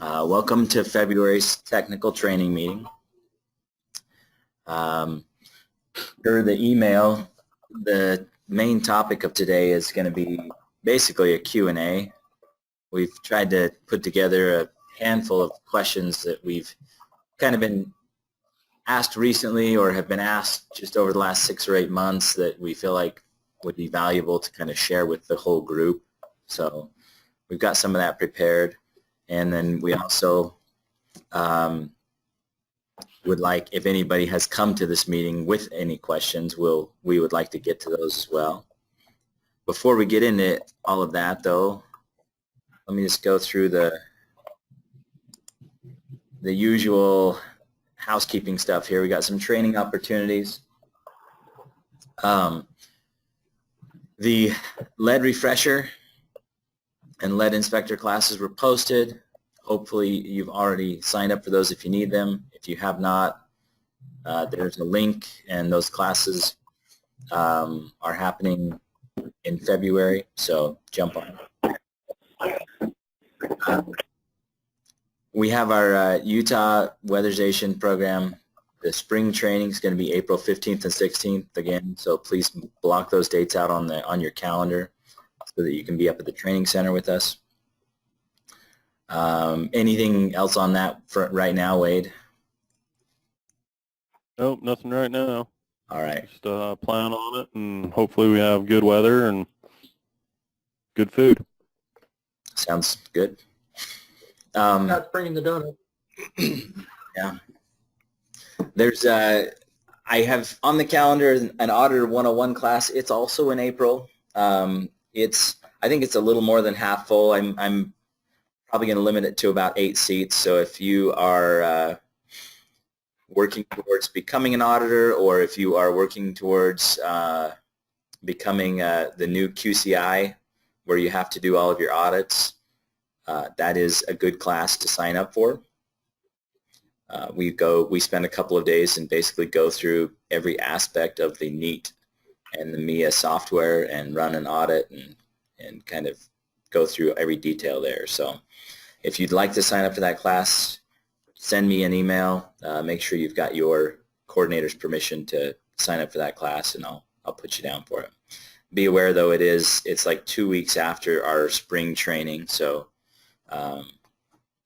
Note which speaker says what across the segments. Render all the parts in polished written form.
Speaker 1: Welcome to February's technical training meeting. Per the email, the main topic of today is going to be basically a Q&A. We've tried to put together a handful of questions that we've kind of been asked recently or have been asked just over the last 6 or 8 months that we feel like would be valuable to kind of share with the whole group. So we've got some of that prepared. And then we also would like, if anybody has come to this meeting with any questions, we would like to get to those as well. Before we get into all of that, though, let me just go through the usual housekeeping stuff here. We got some training opportunities. The lead refresher and lead inspector classes were posted. Hopefully you've already signed up for those if you need them. If you have not, there's a link, and those classes are happening in February, so jump on. We have our Utah Weatherization program. The spring training is going to be April 15th and 16th again, so please block those dates out on your calendar so that you can be up at the training center with us. Anything else on that for right now, Wade?
Speaker 2: Nope, nothing right now.
Speaker 1: All right.
Speaker 2: Just plan on it, and hopefully we have good weather and good food.
Speaker 1: Sounds good.
Speaker 3: Not bringing the donut.
Speaker 1: Yeah. There's I have on the calendar an Auditor 101 class. It's also in April. I think it's a little more than half full. I'm probably going to limit it to about 8 seats. So if you are working towards becoming an auditor, or if you are working towards becoming the new QCI, where you have to do all of your audits, that is a good class to sign up for. We spend a couple of days and basically go through every aspect of the NEAT and the MIA software and run an audit and kind of go through every detail there. So if you'd like to sign up for that class, send me an email. Make sure you've got your coordinator's permission to sign up for that class, and I'll put you down for it. Be aware, though, it's like 2 weeks after our spring training, so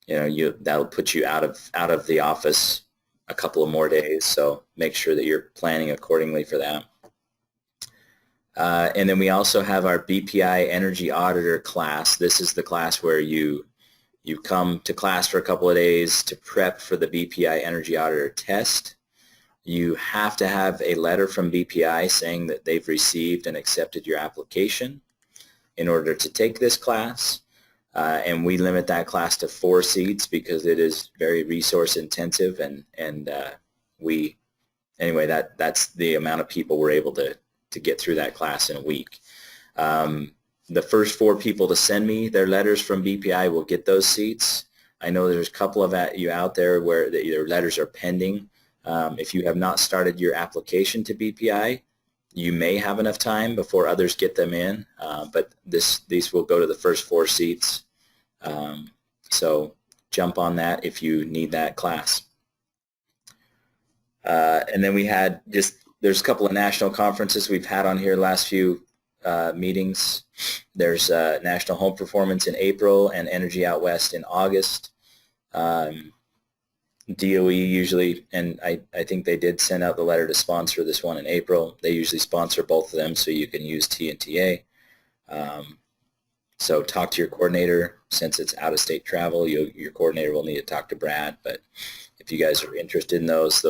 Speaker 1: that'll put you out of the office a couple of more days. So make sure that you're planning accordingly for that. And then we also have our BPI Energy Auditor class. This is the class where you come to class for a couple of days to prep for the BPI Energy Auditor test. You have to have a letter from BPI saying that they've received and accepted your application in order to take this class. And we limit that class to 4 seats because it is very resource intensive, and that's the amount of people we're able to get through that class in a week. The first 4 people to send me their letters from BPI will get those seats. I know there's a couple of you out there where your letters are pending. If you have not started your application to BPI, you may have enough time before others get them in, but these will go to the first 4 seats. So jump on that if you need that class. And then there's a couple of national conferences we've had on here last few meetings. There's National Home Performance in April and Energy Out West in August. DOE usually, and I think they did send out the letter to sponsor this one in April. They usually sponsor both of them, so you can use T and TA. So talk to your coordinator. Since it's out-of-state travel, your coordinator will need to talk to Brad. But if you guys are interested in those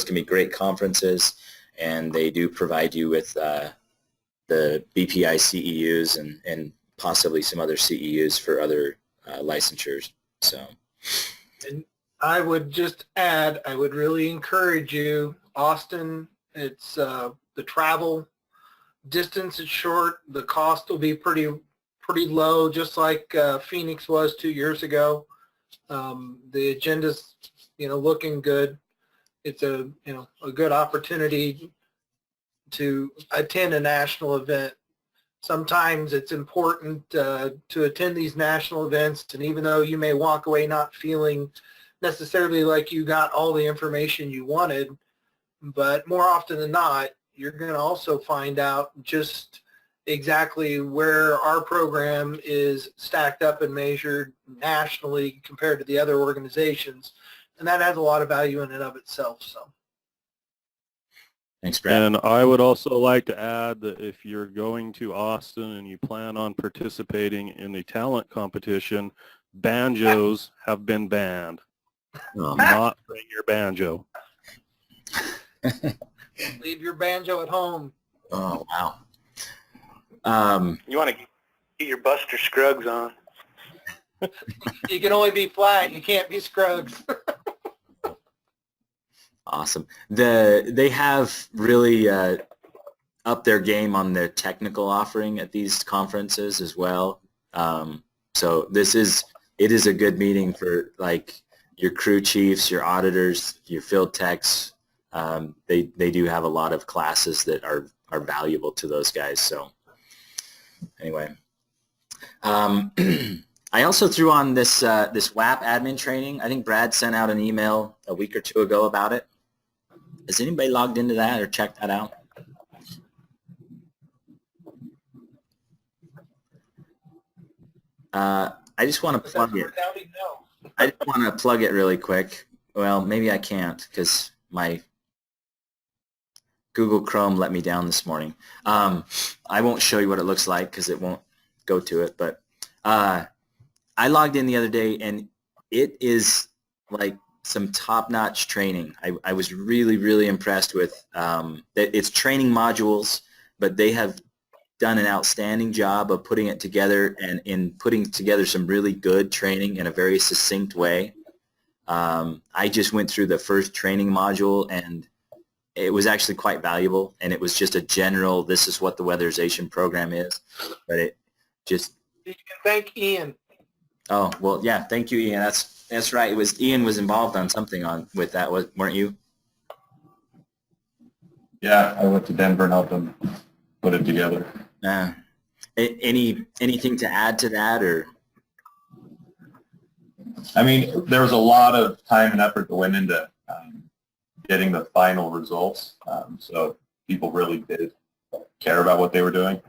Speaker 1: can be great conferences, and they do provide you with the BPI CEUs and possibly some other CEUs for other licensures. So.
Speaker 3: And I would just add, I would really encourage you, Austin, it's the travel distance is short, the cost will be pretty low, just like Phoenix was 2 years ago. The agenda's looking good. It's a good opportunity to attend a national event. sometimes it's important to attend these national events, and even though you may walk away not feeling necessarily like you got all the information you wanted, but more often than not, you're going to also find out just exactly where our program is stacked up and measured nationally compared to the other organizations, and that has a lot of value in and of itself. So.
Speaker 1: Thanks, Brad.
Speaker 2: And I would also like to add that if you're going to Austin and you plan on participating in the talent competition, banjos have been banned.
Speaker 1: Oh,
Speaker 2: Not bring your banjo.
Speaker 3: Leave your banjo at home.
Speaker 1: oh wow.
Speaker 4: You want to get your Buster Scruggs on.
Speaker 3: You can only be flat. You can't be Scruggs.
Speaker 1: Awesome. They have really upped their game on their technical offering at these conferences as well. So it is a good meeting for like your crew chiefs, your auditors, your field techs. They do have a lot of classes that are valuable to those guys. So anyway, I also threw on this WAP admin training. I think Brad sent out an email a week or two ago about it. Has anybody logged into that or checked that out? I just want to plug it. I just want to plug it really quick. Well, maybe I can't because my Google Chrome let me down this morning. I won't show you what it looks like because it won't go to it. But I logged in the other day, and it is like some top-notch training. I was really, really impressed with it's training modules, but they have done an outstanding job of putting it together and in putting together some really good training in a very succinct way. I just went through the first training module, and it was actually quite valuable, and it was just a general, this is what the weatherization program is, but it just...
Speaker 3: You can thank Ian.
Speaker 1: Oh, well, yeah, thank you, Ian. That's right. It was Ian was involved on something with that, weren't you?
Speaker 5: Yeah, I went to Denver and helped them put it together.
Speaker 1: Anything to add to that, or?
Speaker 5: I mean, there was a lot of time and effort that went into getting the final results, so people really did care about what they were doing.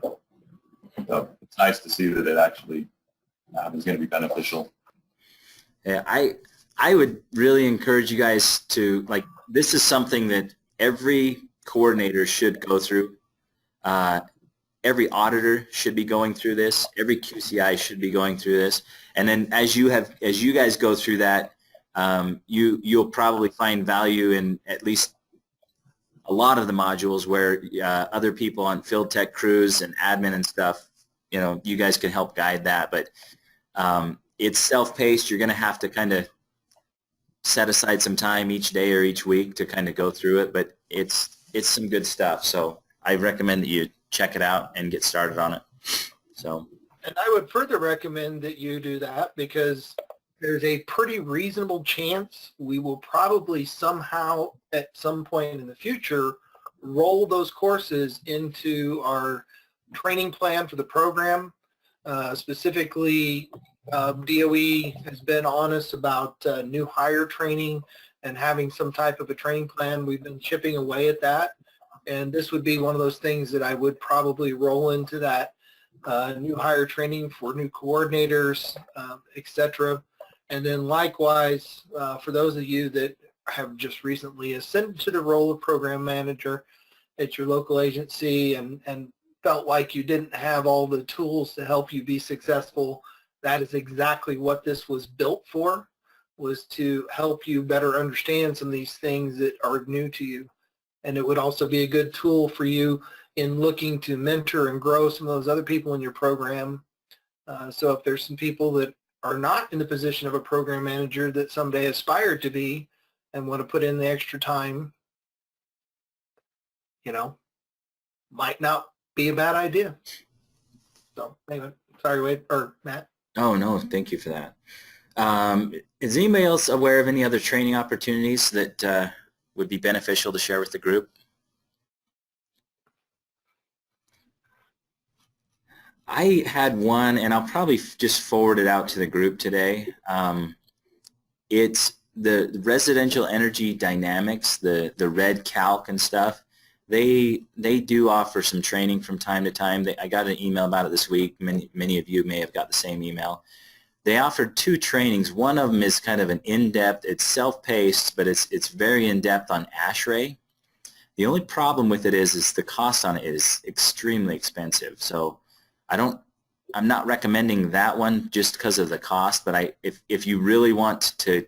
Speaker 5: So it's nice to see that it actually is going to be beneficial.
Speaker 1: Yeah, I would really encourage you guys to, like, this is something that every coordinator should go through. Every auditor should be going through this. Every QCI should be going through this. And then as you guys go through that, you'll probably find value in at least a lot of the modules where other people on field tech crews and admin and stuff, you guys can help guide that. But it's self-paced. You're going to have to kind of set aside some time each day or each week to kind of go through it. But it's some good stuff. So I recommend that you check it out and get started on it. So.
Speaker 3: And I would further recommend that you do that because there's a pretty reasonable chance we will probably somehow at some point in the future roll those courses into our training plan for the program. Specifically, DOE has been honest about new hire training and having some type of a training plan. We've been chipping away at that, and this would be one of those things that I would probably roll into that new hire training for new coordinators, etc. And then likewise, for those of you that have just recently ascended to the role of program manager at your local agency and felt like you didn't have all the tools to help you be successful, that is exactly what this was built for, was to help you better understand some of these things that are new to you. And it would also be a good tool for you in looking to mentor and grow some of those other people in your program. So if there's some people that are not in the position of a program manager that someday aspire to be and want to put in the extra time, might not be a bad idea. So anyway, sorry, Wade, or Matt.
Speaker 1: Oh, no, thank you for that. Is anybody else aware of any other training opportunities that would be beneficial to share with the group? I had one, and I'll probably just forward it out to the group today. It's the residential energy dynamics, the red calc and stuff. They do offer some training from time to time. I got an email about it this week. Many of you may have got the same email. They offered 2 trainings. One of them is kind of an in-depth. It's self-paced, but it's very in-depth on ASHRAE. The only problem with it is the cost on it is extremely expensive. So I'm not recommending that one just because of the cost, but if you really want to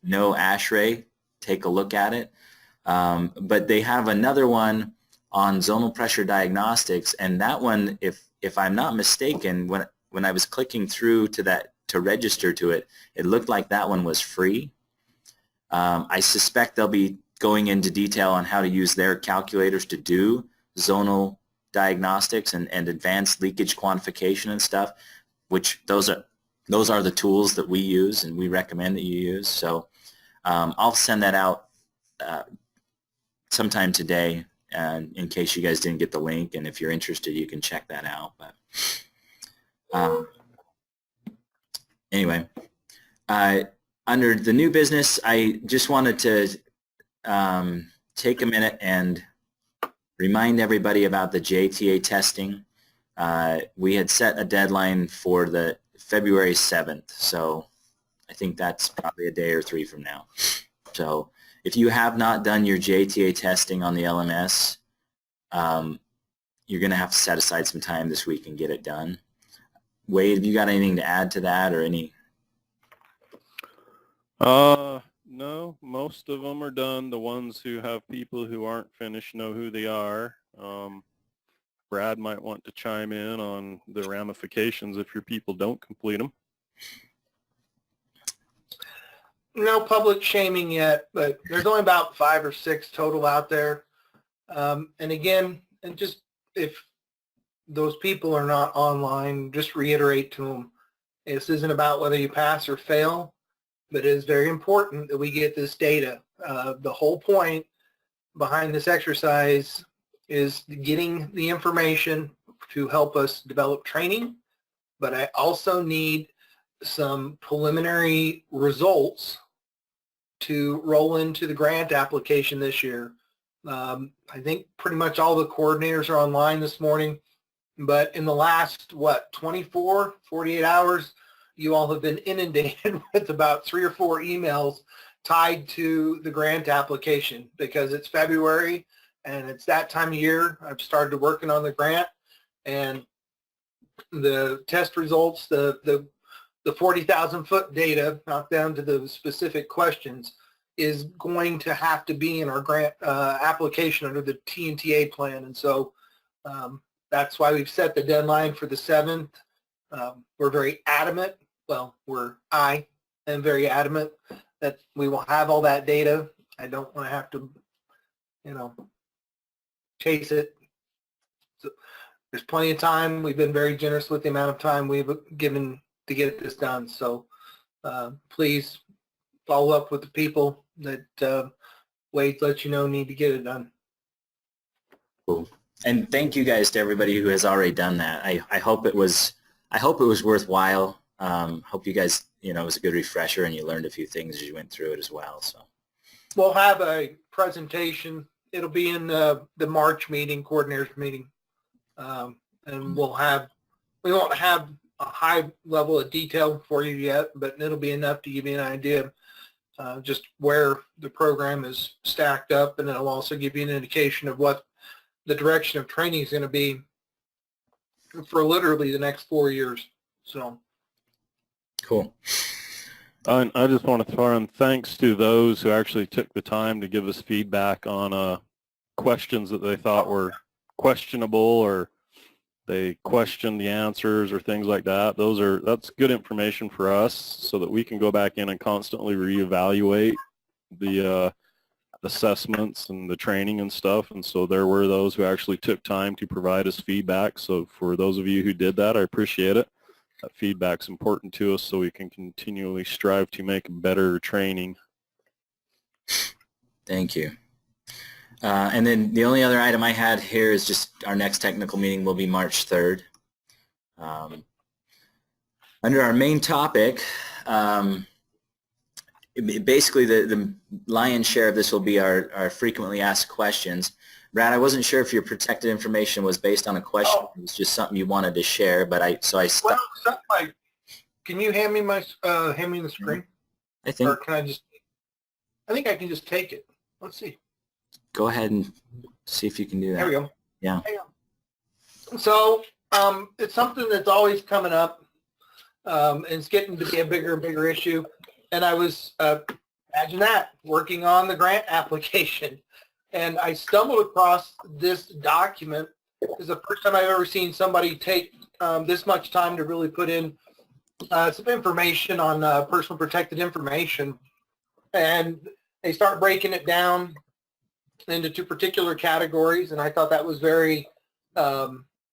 Speaker 1: know ASHRAE, take a look at it. But they have another one on zonal pressure diagnostics, and that one, if I'm not mistaken, when I was clicking through to register to it, it looked like that one was free. I suspect they'll be going into detail on how to use their calculators to do zonal diagnostics and advanced leakage quantification and stuff, which those are the tools that we use and we recommend that you use. So I'll send that out sometime today in case you guys didn't get the link, and if you're interested you can check that out. But anyway, under the new business, I just wanted to take a minute and remind everybody about the JTA testing. We had set a deadline for the February 7th, so I think that's probably a day or 3 from now. So if you have not done your JTA testing on the LMS, you're going to have to set aside some time this week and get it done. Wade, have you got anything to add to that, or any?
Speaker 2: No, most of them are done. The ones who have people who aren't finished know who they are. Brad might want to chime in on the ramifications if your people don't complete them.
Speaker 3: No public shaming yet, but there's only about 5 or 6 total out there. And again, and just if those people are not online, just reiterate to them, this isn't about whether you pass or fail, but it is very important that we get this data. The whole point behind this exercise is getting the information to help us develop training, but I also need some preliminary results to roll into the grant application this year. I think pretty much all the coordinators are online this morning, but in the last, 48 hours, you all have been inundated with about 3 or 4 emails tied to the grant application because it's February and it's that time of year. I've started working on the grant, and the test results, the 40,000 foot data, not down to the specific questions, is going to have to be in our grant application under the TNTA plan. And so that's why we've set the deadline for the 7th. We're very adamant. Well, I am very adamant that we will have all that data. I don't want to have to, chase it. So there's plenty of time. We've been very generous with the amount of time we've given to get this done. So please follow up with the people that Wade lets you know need to get it done.
Speaker 1: Cool. And thank you guys to everybody who has already done that. I hope it was worthwhile. Hope you guys, it was a good refresher and you learned a few things as you went through it as well. So
Speaker 3: we'll have a presentation. It'll be in the March meeting, coordinators meeting, and we won't have a high level of detail for you yet, but it'll be enough to give you an idea of just where the program is stacked up, and it'll also give you an indication of what the direction of training is going to be for literally the next 4 years. So
Speaker 1: cool.
Speaker 2: I just want to throw in thanks to those who actually took the time to give us feedback on questions that they thought were questionable, or they questioned the answers or things like that. That's good information for us so that we can go back in and constantly reevaluate the assessments and the training and stuff. And so there were those who actually took time to provide us feedback. So for those of you who did that, I appreciate it. That feedback's important to us so we can continually strive to make better training.
Speaker 1: Thank you. And then the only other item I had here is just our next technical meeting will be March 3rd. Under our main topic, basically the lion's share of this will be our frequently asked questions. Brad, I wasn't sure if your protected information was based on a question. It was just something you wanted to share, but I stopped.
Speaker 3: Well, something like, can you hand me the screen?
Speaker 1: I think.
Speaker 3: Or can I just? I think I can just take it. Let's see.
Speaker 1: Go ahead and see if you can do that.
Speaker 3: There we go.
Speaker 1: Yeah.
Speaker 3: So it's something that's always coming up, and it's getting to be a bigger and bigger issue. And I was, imagine that, working on the grant application. And I stumbled across this document. It's the first time I've ever seen somebody take this much time to really put in some information on personal protected information. And they start breaking it down into two particular categories. And I thought that was very,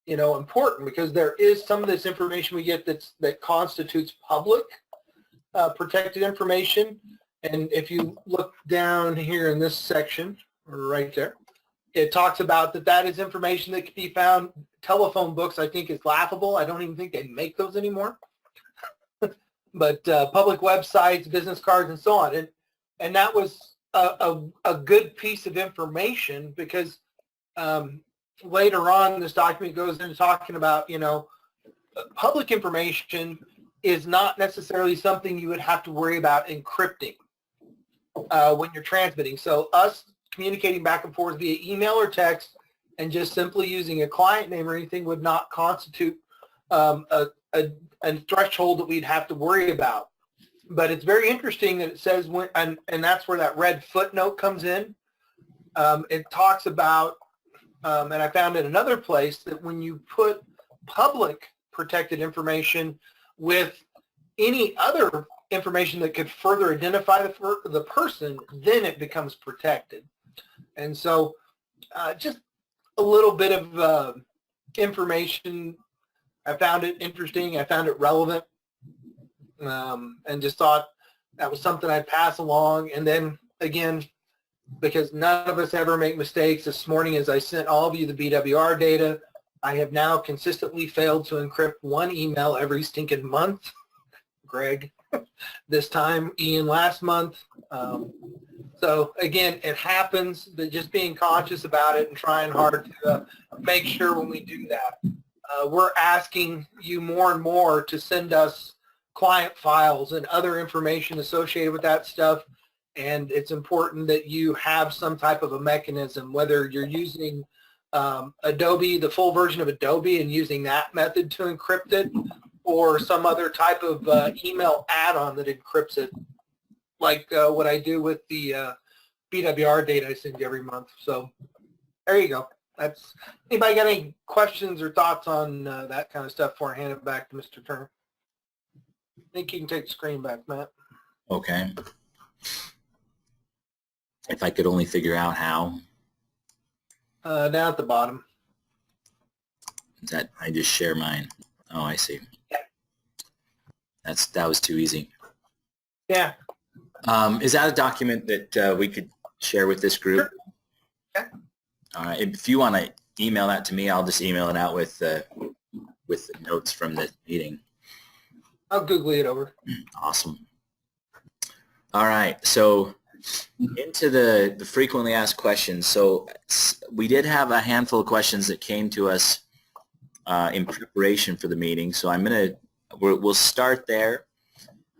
Speaker 3: important, because there is some of this information we get that constitutes public protected information. And if you look down here in this section, right there, it talks about that is information that can be found. Telephone books, I think, is laughable. I don't even think they make those anymore. But public websites, business cards, and so on. And that was a good piece of information, because later on this document goes into talking about, public information is not necessarily something you would have to worry about encrypting when you're transmitting. So us communicating back and forth via email or text and just simply using a client name or anything would not constitute a threshold that we'd have to worry about. But it's very interesting that it says when, and that's where that red footnote comes in. It talks about, and I found in another place, that when you put public protected information with any other information that could further identify the person, then it becomes protected. And so just a little bit of information. I found it interesting. I found it relevant, and just thought that was something I'd pass along. And then again, because none of us ever make mistakes, this morning as I sent all of you the BWR data, I have now consistently failed to encrypt one email every stinking month. Greg this time, Ian last month. So again, it happens, but just being conscious about it and trying hard to make sure when we do that. We're asking you more and more to send us client files and other information associated with that stuff. And it's important that you have some type of a mechanism, whether you're using Adobe, the full version of Adobe, and using that method to encrypt it, or some other type of email add-on that encrypts it, like what I do with the BWR data I send you every month. So there you go. That's, anybody got any questions or thoughts on that kind of stuff before I hand it back to Mr. Turner? I think you can take the screen back, Matt.
Speaker 1: Okay. If I could only figure out how.
Speaker 3: Down at the bottom.
Speaker 1: Is that I just share mine? Oh, I see.
Speaker 3: Yeah.
Speaker 1: That was too easy.
Speaker 3: Yeah.
Speaker 1: Is that a document that we could share with this group?
Speaker 3: Sure. Yeah.
Speaker 1: All right. If you want to email that to me, I'll just email it out with the notes from the meeting.
Speaker 3: I'll Google it over.
Speaker 1: Awesome. All right. So into the frequently asked questions. So we did have a handful of questions that came to us in preparation for the meeting. So we'll start there,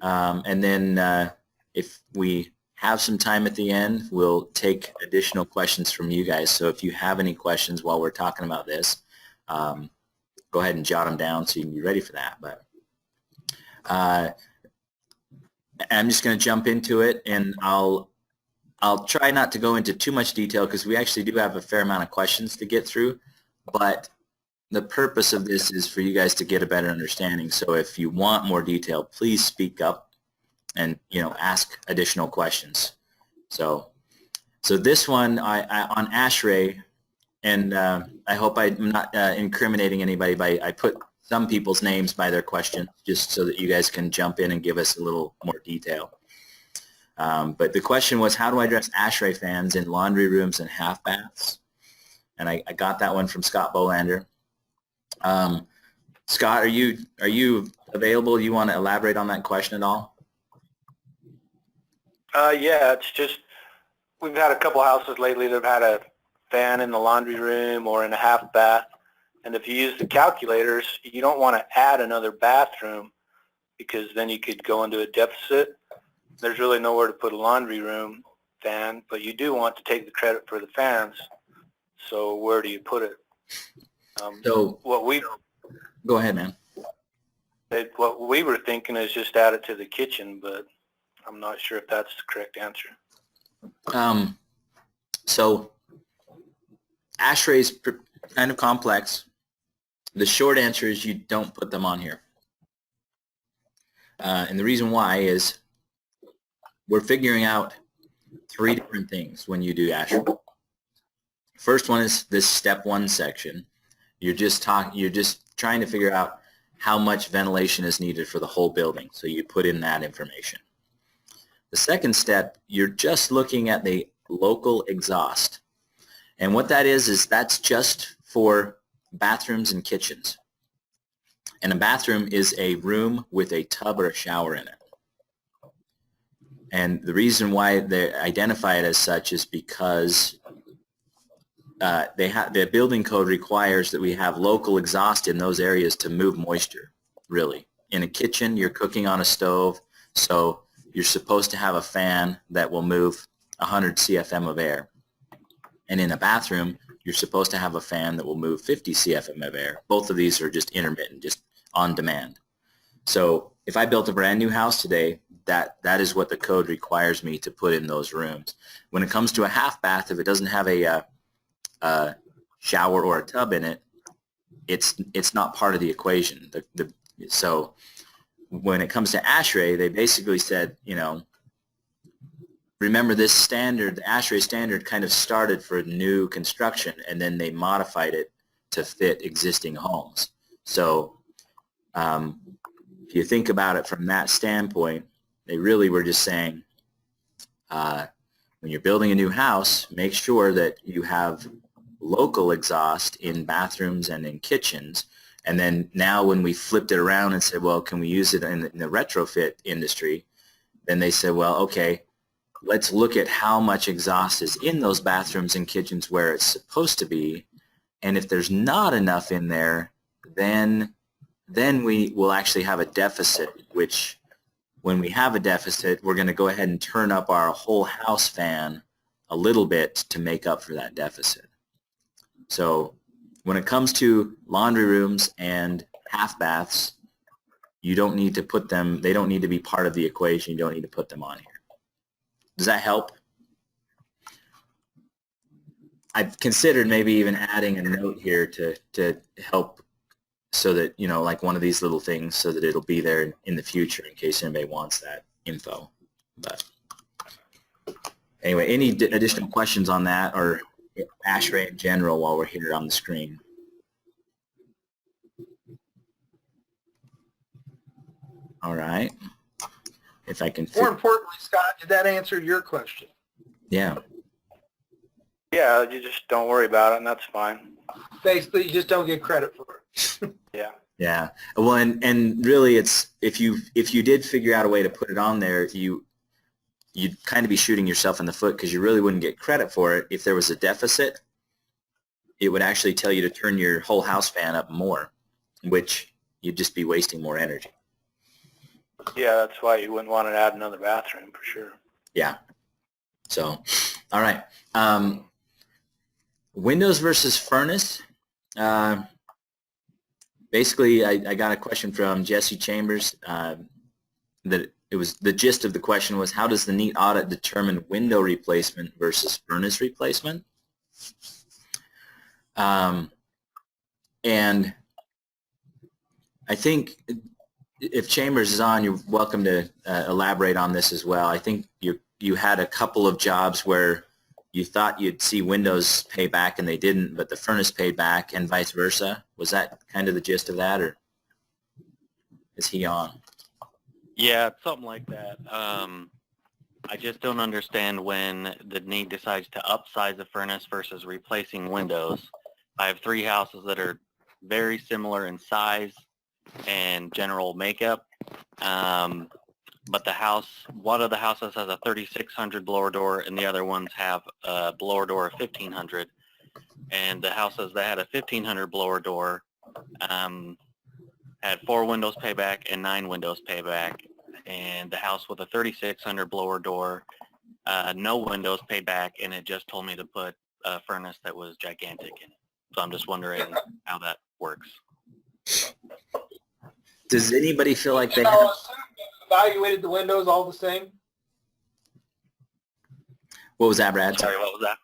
Speaker 1: and then if we have some time at the end, we'll take additional questions from you guys. So if you have any questions while we're talking about this, go ahead and jot them down so you can be ready for that. But I'm just going to jump into it, and I'll try not to go into too much detail because we actually do have a fair amount of questions to get through, but the purpose of this is for you guys to get a better understanding. So if you want more detail, please speak up and ask additional questions. So this one on ASHRAE, and I hope I'm not incriminating anybody by I put some people's names by their question just so that you guys can jump in and give us a little more detail. But the question was, how do I address ASHRAE fans in laundry rooms and half baths? And I got that one from Scott Bolander. Scott, are you available? You want to elaborate on that question at all?
Speaker 4: Yeah, it's just we've had a couple houses lately that have had a fan in the laundry room or in a half bath, and if you use the calculators, you don't want to add another bathroom because then you could go into a deficit. There's really nowhere to put a laundry room fan, but you do want to take the credit for the fans. So where do you put it?
Speaker 1: So go ahead, man.
Speaker 4: What we were thinking is just add it to the kitchen, but I'm not sure if that's the correct answer.
Speaker 1: So ASHRAE is kind of complex. The short answer is you don't put them on here. And the reason why is we're figuring out 3 different things when you do ASHRAE. First one is this step 1 section. You're just trying to figure out how much ventilation is needed for the whole building. So you put in that information. The second step, you're just looking at the local exhaust. And what that is that's just for bathrooms and kitchens. And a bathroom is a room with a tub or a shower in it. And the reason why they identify it as such is because the building code requires that we have local exhaust in those areas to move moisture, really. In a kitchen, you're cooking on a stove, so you're supposed to have a fan that will move 100 CFM of air. And in a bathroom, you're supposed to have a fan that will move 50 CFM of air. Both of these are just intermittent, just on demand. So if I built a brand new house today, that is what the code requires me to put in those rooms. When it comes to a half bath, if it doesn't have a shower or a tub in it, it's not part of the equation. So when it comes to ASHRAE, they basically said, remember this standard, the ASHRAE standard kind of started for new construction, and then they modified it to fit existing homes. So if you think about it from that standpoint, they really were just saying, when you're building a new house, make sure that you have local exhaust in bathrooms and in kitchens. And then now when we flipped it around and said, well, can we use it in the retrofit industry? Then they said, well, okay, let's look at how much exhaust is in those bathrooms and kitchens where it's supposed to be. And if there's not enough in there, then we will actually have a deficit, which when we have a deficit, we're going to go ahead and turn up our whole house fan a little bit to make up for that deficit. So when it comes to laundry rooms and half baths, you don't need to put them, they don't need to be part of the equation. You don't need to put them on here. Does that help? I've considered maybe even adding a note here to help so that, like one of these little things so that it'll be there in the future in case anybody wants that info. But anyway, any additional questions on that or ASHRAE in general while we're here on the screen? All right. If I can.
Speaker 3: More importantly, Scott, did that answer your question?
Speaker 1: Yeah.
Speaker 4: Yeah, you just don't worry about it, and that's fine.
Speaker 3: Basically, you just don't get credit for it.
Speaker 4: Yeah.
Speaker 1: Yeah. Well, and really, it's if you did figure out a way to put it on there, you'd kind of be shooting yourself in the foot because you really wouldn't get credit for it. If there was a deficit, it would actually tell you to turn your whole house fan up more, which you'd just be wasting more energy.
Speaker 4: Yeah, that's why you wouldn't want to add another bathroom for sure.
Speaker 1: Yeah. So, all right. Windows versus furnace. Basically, I got a question from Jesse Chambers that it was the gist of the question was, how does the NEAT audit determine window replacement versus furnace replacement? And I think if Chambers is on, you're welcome to elaborate on this as well. I think you had a couple of jobs where you thought you'd see windows pay back and they didn't, but the furnace paid back and vice versa. Was that kind of the gist of that, or is he on?
Speaker 6: Yeah, something like that. I just don't understand when the NEAT decides to upsize a furnace versus replacing windows. I have 3 houses that are very similar in size and general makeup. But the house, one of the houses has a 3600 blower door, and the other ones have a blower door of 1500. And the houses that had a 1500 blower door had 4 windows payback and 9 windows payback. And the house with a 3600 blower door, no windows payback, and it just told me to put a furnace that was gigantic in it. So I'm just wondering how that works.
Speaker 1: Does anybody feel like they
Speaker 3: So
Speaker 1: have...
Speaker 3: evaluated the windows all the same?
Speaker 1: What was that, Brad?
Speaker 6: Sorry, what was that?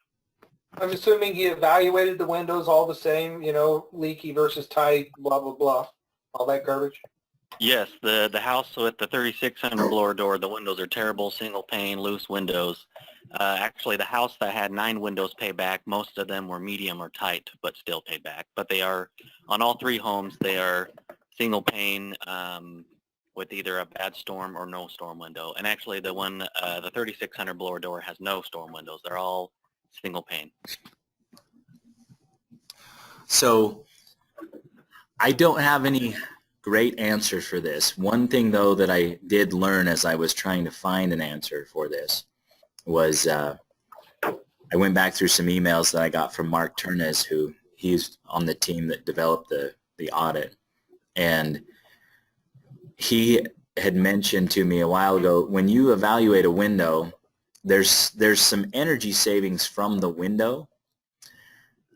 Speaker 3: I'm assuming he evaluated the windows all the same, you know, leaky versus tight, blah, blah, blah, all that garbage?
Speaker 6: Yes, the house with the 3600 blower door, the windows are terrible, single pane, loose windows. Actually, the house that had 9 windows payback, most of them were medium or tight, but still paid back. But they are, on all 3 homes, they are single pane with either a bad storm or no storm window. And actually, the one, the 3600 blower door has no storm windows. They're all single pane.
Speaker 1: So I don't have any great answer for this. One thing, though, that I did learn as I was trying to find an answer for this was I went back through some emails that I got from Mark Turnez, who he's on the team that developed the audit. And he had mentioned to me a while ago, when you evaluate a window, there's some energy savings from the window.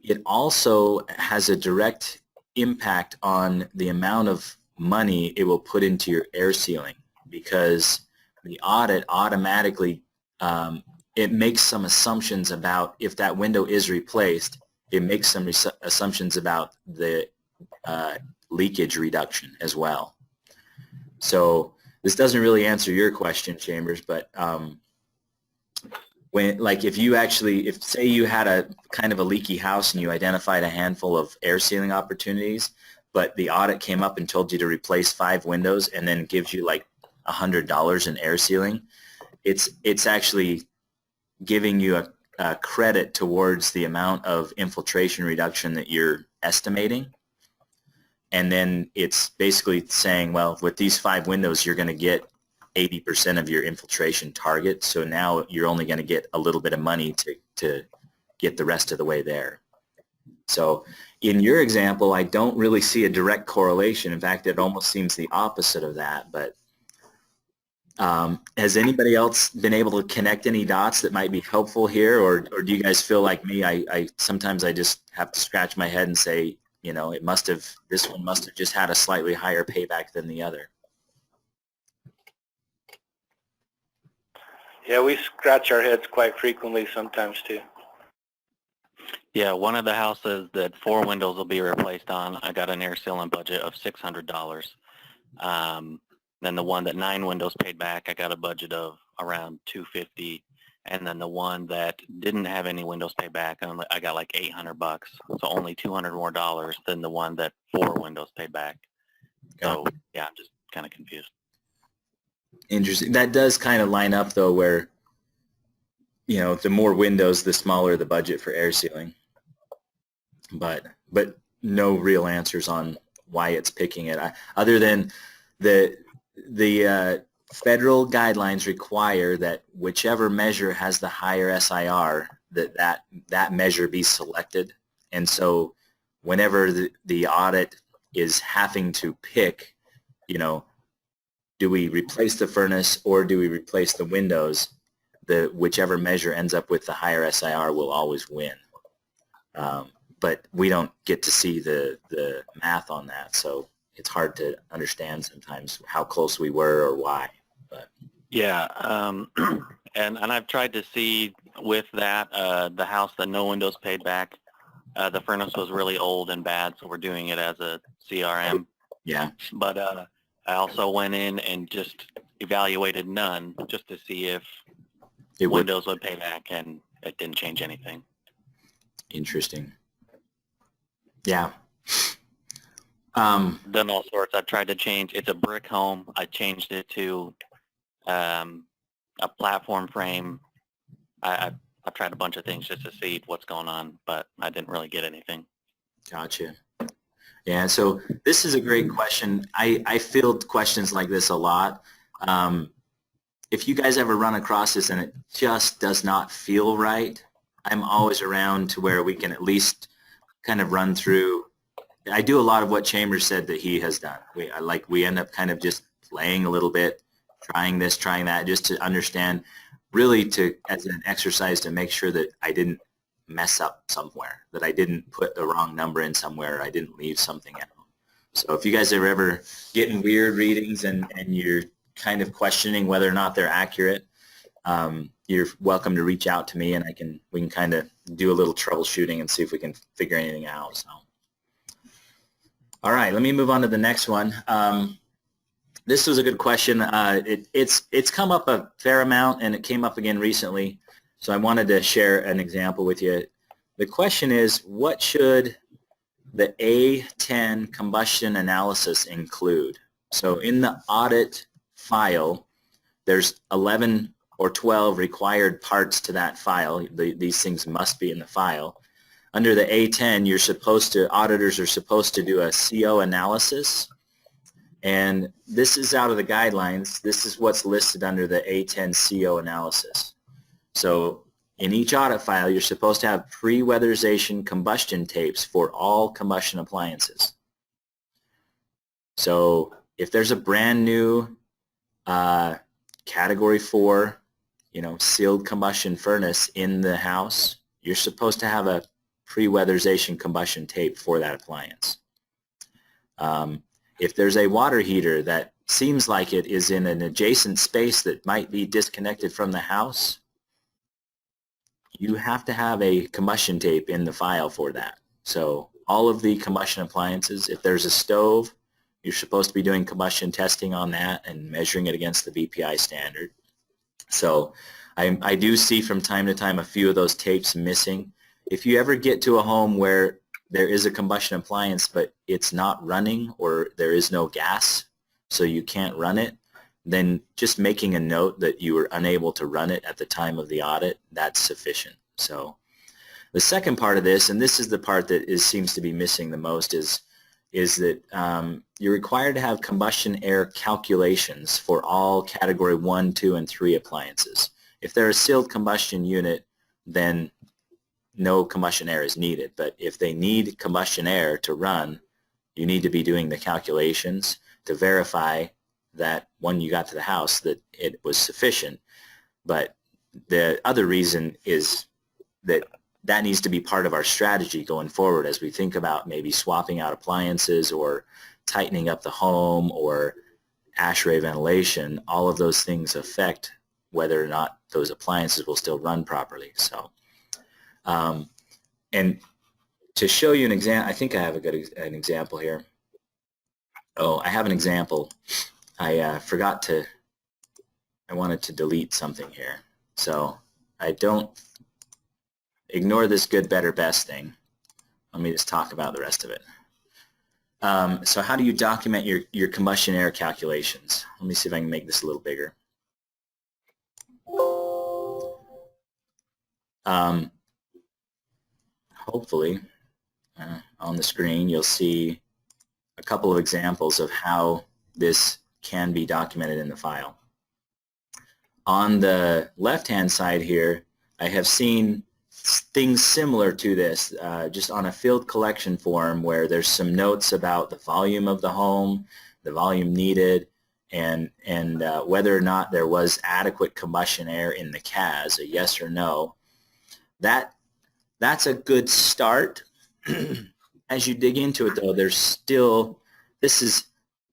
Speaker 1: It also has a direct impact on the amount of money it will put into your air sealing, because the audit automatically, it makes some assumptions about if that window is replaced. It makes some assumptions about the leakage reduction as well. So this doesn't really answer your question, Chambers, but when, like, if you actually, if say you had a kind of a leaky house and you identified a handful of air sealing opportunities, but the audit came up and told you to replace 5 windows and then gives you like $100 in air sealing, it's actually giving you a credit towards the amount of infiltration reduction that you're estimating. And then it's basically saying, well, with these 5 windows, you're going to get 80% of your infiltration target. So now you're only going to get a little bit of money to get the rest of the way there. So in your example, I don't really see a direct correlation. In fact, it almost seems the opposite of that. But has anybody else been able to connect any dots that might be helpful here? Or do you guys feel like me? I sometimes I just have to scratch my head and say, you know, this one must have just had a slightly higher payback than the other.
Speaker 4: Yeah, we scratch our heads quite frequently sometimes too.
Speaker 6: Yeah, one of the houses that 4 windows will be replaced on, I got an air sealing budget of $600. Then the one that 9 windows paid back, I got a budget of around $250. And then the one that didn't have any windows paid back, I got like $800. So only $200 more dollars than the one that 4 windows paid back. So yeah, I'm just kind of confused.
Speaker 1: Interesting. That does kind of line up, though, where, you know, the more windows, the smaller the budget for air sealing. But no real answers on why it's picking it, other than the federal guidelines require that whichever measure has the higher SIR, that measure be selected. And so whenever the audit is having to pick, you know, do we replace the furnace or do we replace the windows, whichever measure ends up with the higher SIR will always win. But we don't get to see the math on that, so it's hard to understand sometimes how close we were or why. But
Speaker 6: yeah, and I've tried to see with that the house that no windows paid back, the furnace was really old and bad, so we're doing it as a CRM.
Speaker 1: Yeah.
Speaker 6: But I also went in and just evaluated none just to see if windows would pay back, and it didn't change anything.
Speaker 1: Interesting. Yeah.
Speaker 6: Done all sorts. I've tried to change. It's a brick home. I changed it to a platform frame. I've tried a bunch of things just to see what's going on, but I didn't really get anything.
Speaker 1: Gotcha. Yeah, so this is a great question. I field questions like this a lot. If you guys ever run across this and it just does not feel right, I'm always around to where we can at least kind of run through. I do a lot of what Chambers said that he has done. We end up kind of just playing a little bit, trying this, trying that, just to understand, really as an exercise to make sure that I didn't mess up somewhere, that I didn't put the wrong number in somewhere, or I didn't leave something out. So if you guys are ever getting weird readings and you're kind of questioning whether or not they're accurate, you're welcome to reach out to me, and we can kind of do a little troubleshooting and see if we can figure anything out. So, all right, let me move on to the next one. This was a good question. It's come up a fair amount, and it came up again recently. So I wanted to share an example with you. The question is, what should the A10 combustion analysis include? So in the audit file, there's 11 or 12 required parts to that file. These things must be in the file. Under the A10, auditors are supposed to do a CO analysis. And this is out of the guidelines. This is what's listed under the A10 CO analysis. So in each audit file, you're supposed to have pre-weatherization combustion tapes for all combustion appliances. So if there's a brand new Category 4, sealed combustion furnace in the house, you're supposed to have a pre-weatherization combustion tape for that appliance. If there's a water heater that seems like it is in an adjacent space that might be disconnected from the house, you have to have a combustion tape in the file for that. So all of the combustion appliances, if there's a stove, you're supposed to be doing combustion testing on that and measuring it against the VPI standard. So I do see from time to time a few of those tapes missing. If you ever get to a home where there is a combustion appliance but it's not running, or there is no gas so you can't run it, then just making a note that you were unable to run it at the time of the audit, that's sufficient. So the second part of this, and this is the part that seems to be missing the most, is that you're required to have combustion air calculations for all Category 1, 2, and 3 appliances. If they're a sealed combustion unit, then no combustion air is needed. But if they need combustion air to run, you need to be doing the calculations to verify that when you got to the house that it was sufficient. But the other reason is that needs to be part of our strategy going forward as we think about maybe swapping out appliances or tightening up the home or ASHRAE ventilation. All of those things affect whether or not those appliances will still run properly. So, and to show you an example, I think I have an example here. Oh, I have an example. I wanted to delete something here. So I don't ignore this good, better, best thing. Let me just talk about the rest of it. So how do you document your combustion air calculations? Let me see if I can make this a little bigger. Hopefully, on the screen, you'll see a couple of examples of how this can be documented in the file. On the left-hand side here, I have seen things similar to this, just on a field collection form where there's some notes about the volume of the home, the volume needed, and whether or not there was adequate combustion air in the CAS, a yes or no. That's a good start. As you dig into it, though, there's still,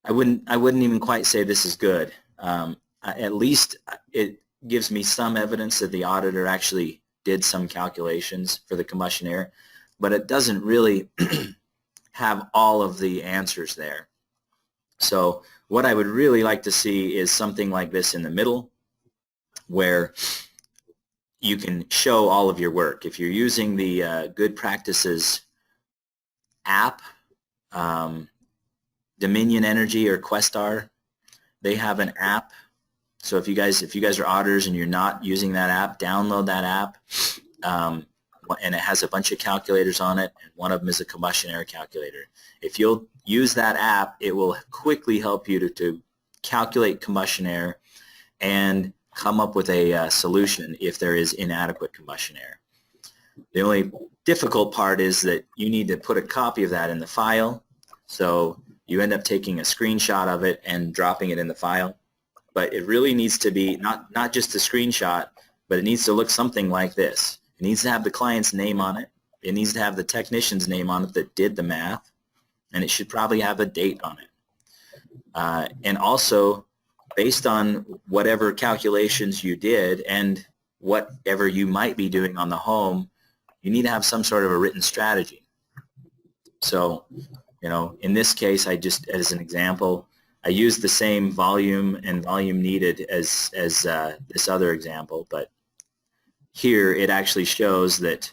Speaker 1: I wouldn't even quite say this is good. At least it gives me some evidence that the auditor actually did some calculations for the combustion air, but it doesn't really have all of the answers there. So what I would really like to see is something like this in the middle, where you can show all of your work. If you're using the Good Practices app, Dominion Energy or Questar, they have an app. So if you guys are auditors and you're not using that app, download that app. and it has a bunch of calculators on it, and one of them is a combustion air calculator. If you'll use that app, it will quickly help you to calculate combustion air and come up with a solution if there is inadequate combustion air. The only difficult part is that you need to put a copy of that in the file, so you end up taking a screenshot of it and dropping it in the file. But it really needs to be not just a screenshot, but it needs to look something like this. It needs to have the client's name on it. It needs to have the technician's name on it that did the math, and it should probably have a date on it. And also, based on whatever calculations you did and whatever you might be doing on the home, you need to have some sort of a written strategy. So, you know, in this case, I just, as an example, I used the same volume and volume needed as this other example, but here it actually shows that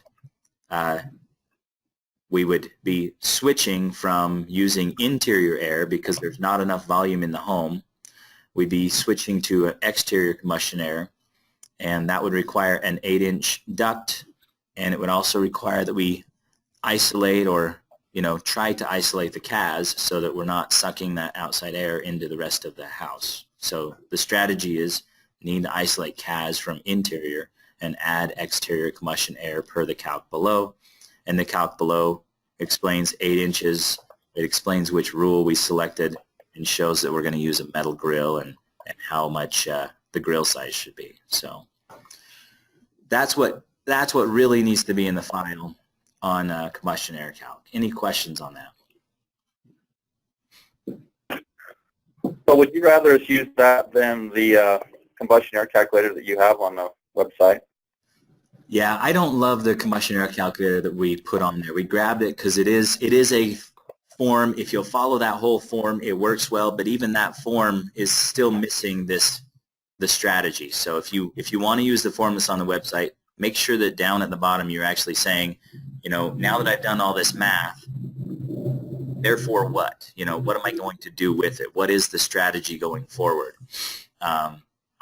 Speaker 1: we would be switching from using interior air because there's not enough volume in the home. We'd be switching to an exterior combustion air, and that would require an 8-inch duct, and it would also require that we isolate or, you know, try to isolate the CAS so that we're not sucking that outside air into the rest of the house. So the strategy is you need to isolate CAS from interior and add exterior combustion air per the calc below. And the calc below explains 8 inches. It explains which rule we selected and shows that we're going to use a metal grill and how much the grill size should be. So that's what really needs to be in the file on combustion air calc. Any questions on that?
Speaker 7: So would you rather us use that than the combustion air calculator that you have on the website?
Speaker 1: Yeah, I don't love the combustion air calculator that we put on there. We grabbed it because it is a form. If you'll follow that whole form, it works well, but even that form is still missing the strategy. So if you want to use the form that's on the website, make sure that down at the bottom you're actually saying, you know, now that I've done all this math, therefore what? You know, what am I going to do with it? What is the strategy going forward?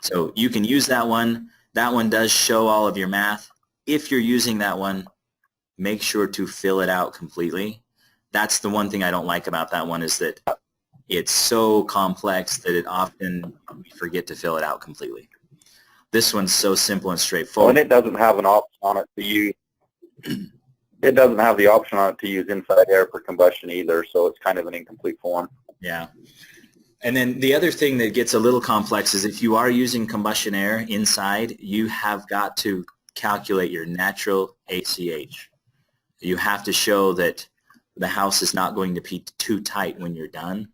Speaker 1: So you can use that one. That one does show all of your math. If you're using that one, make sure to fill it out completely. That's the one thing I don't like about that one, is that it's so complex that it often we forget to fill it out completely. This one's so simple and straightforward.
Speaker 7: Well, and it doesn't have an option on it to use. It doesn't have the option on it to use inside air for combustion either, so it's kind of an incomplete form.
Speaker 1: Yeah. And then the other thing that gets a little complex is if you are using combustion air inside, you have got to calculate your natural ACH. You have to show that the house is not going to be too tight when you're done.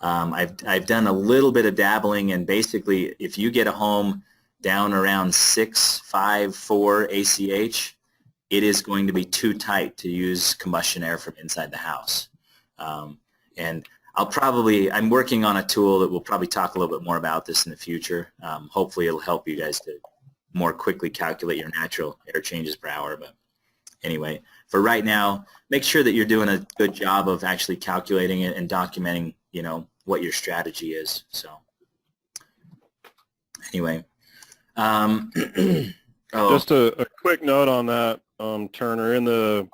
Speaker 1: I've done a little bit of dabbling, and basically if you get a home down around 654 ACH, it is going to be too tight to use combustion air from inside the house. And I'm working on a tool that we'll probably talk a little bit more about this in the future. Hopefully it'll help you guys to more quickly calculate your natural air changes per hour. But anyway, for right now, make sure that you're doing a good job of actually calculating it and documenting, you know, what your strategy is. So anyway.
Speaker 2: Just a quick note on that, Turner, in the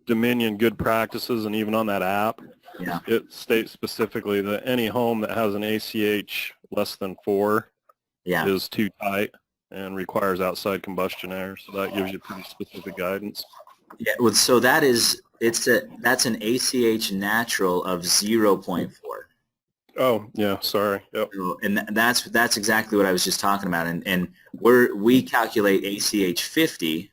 Speaker 2: Dominion Good Practices and even on that app,
Speaker 1: yeah,
Speaker 2: it states specifically that any home that has an ACH less than 4 is too tight and requires outside combustion air. So that gives you pretty specific guidance.
Speaker 1: Yeah, well, so that's an ACH natural of 0.4.
Speaker 2: Oh, yeah, sorry. Yep.
Speaker 1: And that's exactly what I was just talking about. And we calculate ACH 50,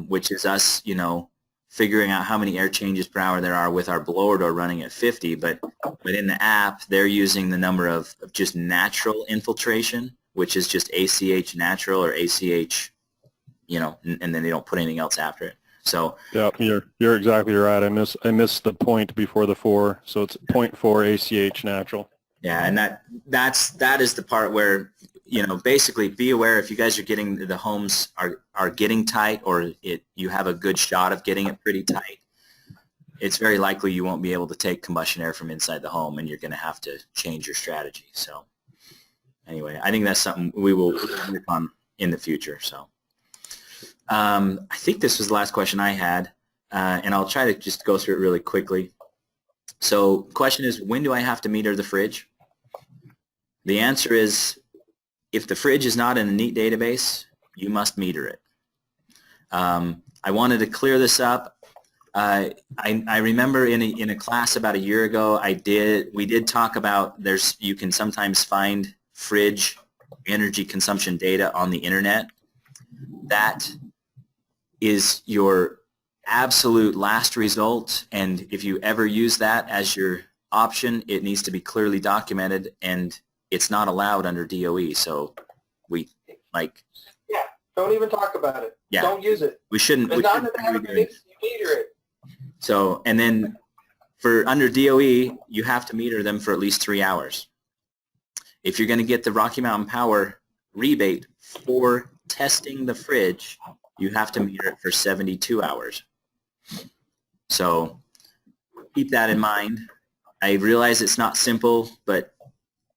Speaker 1: which is us, you know, figuring out how many air changes per hour there are with our blower door running at 50. But in the app, they're using the number of just natural infiltration, which is just ACH natural or ACH, you know, and then they don't put anything else after it. So
Speaker 2: yeah, you're exactly right. I missed the point before the 4, so it's 0.4 ACH natural.
Speaker 1: Yeah, and that is the part where, you know, basically be aware if you guys are getting the homes are getting tight, or you have a good shot of getting it pretty tight, it's very likely you won't be able to take combustion air from inside the home, and you're going to have to change your strategy. So anyway, I think that's something we will work on in the future. So I think this was the last question I had, and I'll try to just go through it really quickly. So question is, when do I have to meter the fridge? The answer is, if the fridge is not in the NEAT database, you must meter it. I wanted to clear this up. I remember in a class about a year ago, we did talk about you can sometimes find fridge energy consumption data on the internet. That is your absolute last result, and if you ever use that as your option, it needs to be clearly documented, and it's not allowed under DOE. So
Speaker 3: Don't even talk about it.
Speaker 1: Yeah.
Speaker 3: Don't use it.
Speaker 1: We shouldn't.
Speaker 3: It's not in the database. You meter it.
Speaker 1: So, and then for under DOE, you have to meter them for at least 3 hours. If you're going to get the Rocky Mountain Power rebate for testing the fridge, you have to meter it for 72 hours. So keep that in mind. I realize it's not simple, but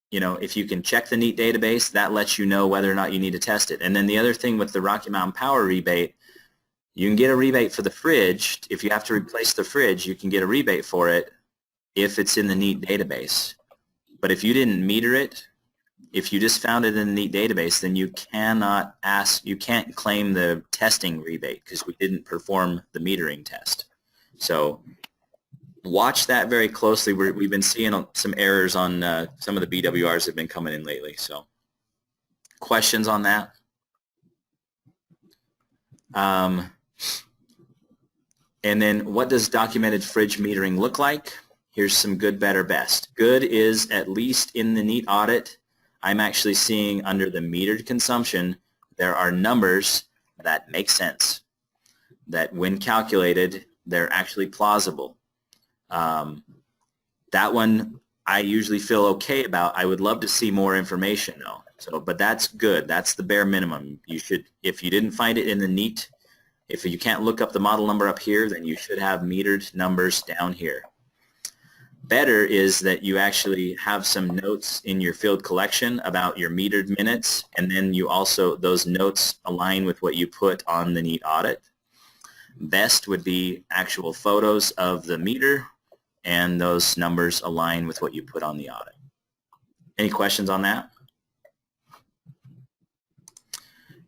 Speaker 1: if you can check the NEAT database, that lets you know whether or not you need to test it. And then the other thing with the Rocky Mountain Power rebate, you can get a rebate for the fridge. If you have to replace the fridge, you can get a rebate for it if it's in the NEAT database. But if you didn't meter it, if you just found it in the NEAT database, then you can't claim the testing rebate because we didn't perform the metering test. So watch that very closely. We've been seeing some errors on some of the BWRs that have been coming in lately. So questions on that? And then what does documented fridge metering look like? Here's some good, better, best. Good is at least in the NEAT audit, I'm actually seeing under the metered consumption, there are numbers that make sense, that when calculated, they're actually plausible. That one I usually feel okay about. I would love to see more information though. So, but that's good. That's the bare minimum. You should, if you didn't find it in the NEAT, if you can't look up the model number up here, then you should have metered numbers down here. Better is that you actually have some notes in your field collection about your metered minutes, and then you also, those notes align with what you put on the NEAT audit. Best would be actual photos of the meter, and those numbers align with what you put on the audit. Any questions on that?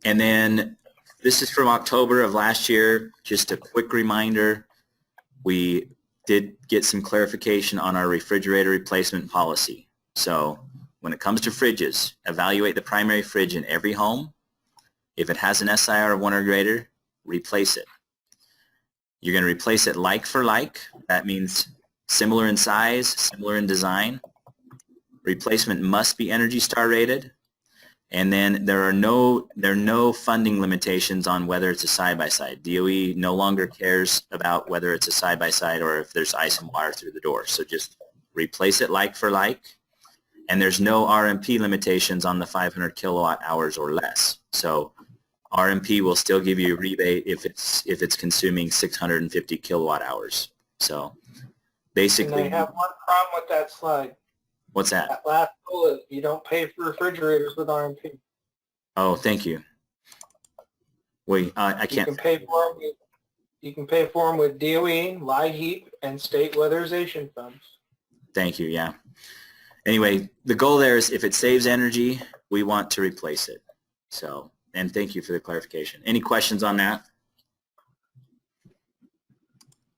Speaker 1: And then this is from October of last year. Just a quick reminder, we did get some clarification on our refrigerator replacement policy. So when it comes to fridges, evaluate the primary fridge in every home. If it has an SIR of 1 or greater, replace it. You're going to replace it like for like. That means similar in size, similar in design. Replacement must be Energy Star rated. And then there are no funding limitations on whether it's a side-by-side. DOE no longer cares about whether it's a side-by-side or if there's ice and wire through the door. So just replace it like for like. And there's no RMP limitations on the 500 kilowatt hours or less. So RMP will still give you a rebate if it's consuming 650 kilowatt hours. So basically,
Speaker 3: And I have one problem with that slide.
Speaker 1: What's that?
Speaker 3: That last bullet, you don't pay for refrigerators with RMP.
Speaker 1: Oh, thank you. Wait, I can't.
Speaker 3: You can pay for them with DOE, LIHEAP, and state weatherization funds.
Speaker 1: Thank you. Yeah. Anyway, the goal there is if it saves energy, we want to replace it. So, and thank you for the clarification. Any questions on that?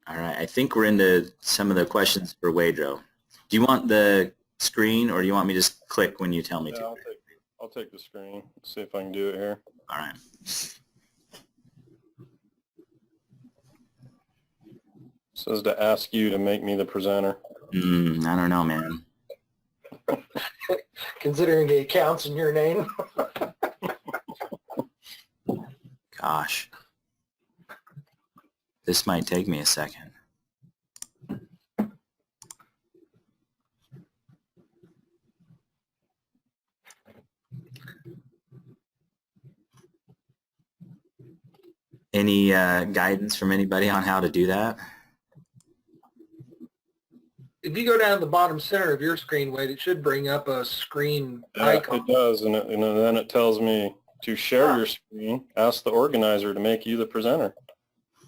Speaker 1: All right. I think we're into some of the questions for Wadrow. Do you want the screen, or do you want me to just click when you tell me to?
Speaker 2: I'll take the screen. See if I can do it here.
Speaker 1: All right.
Speaker 2: It says to ask you to make me the presenter.
Speaker 1: I don't know, man.
Speaker 3: Considering the accounts in your name.
Speaker 1: Gosh. This might take me a second. Any guidance from anybody on how to do that?
Speaker 3: If you go down to the bottom center of your screen, Wade, it should bring up a screen icon.
Speaker 2: It does, and then it tells me to share your screen, ask the organizer to make you the presenter.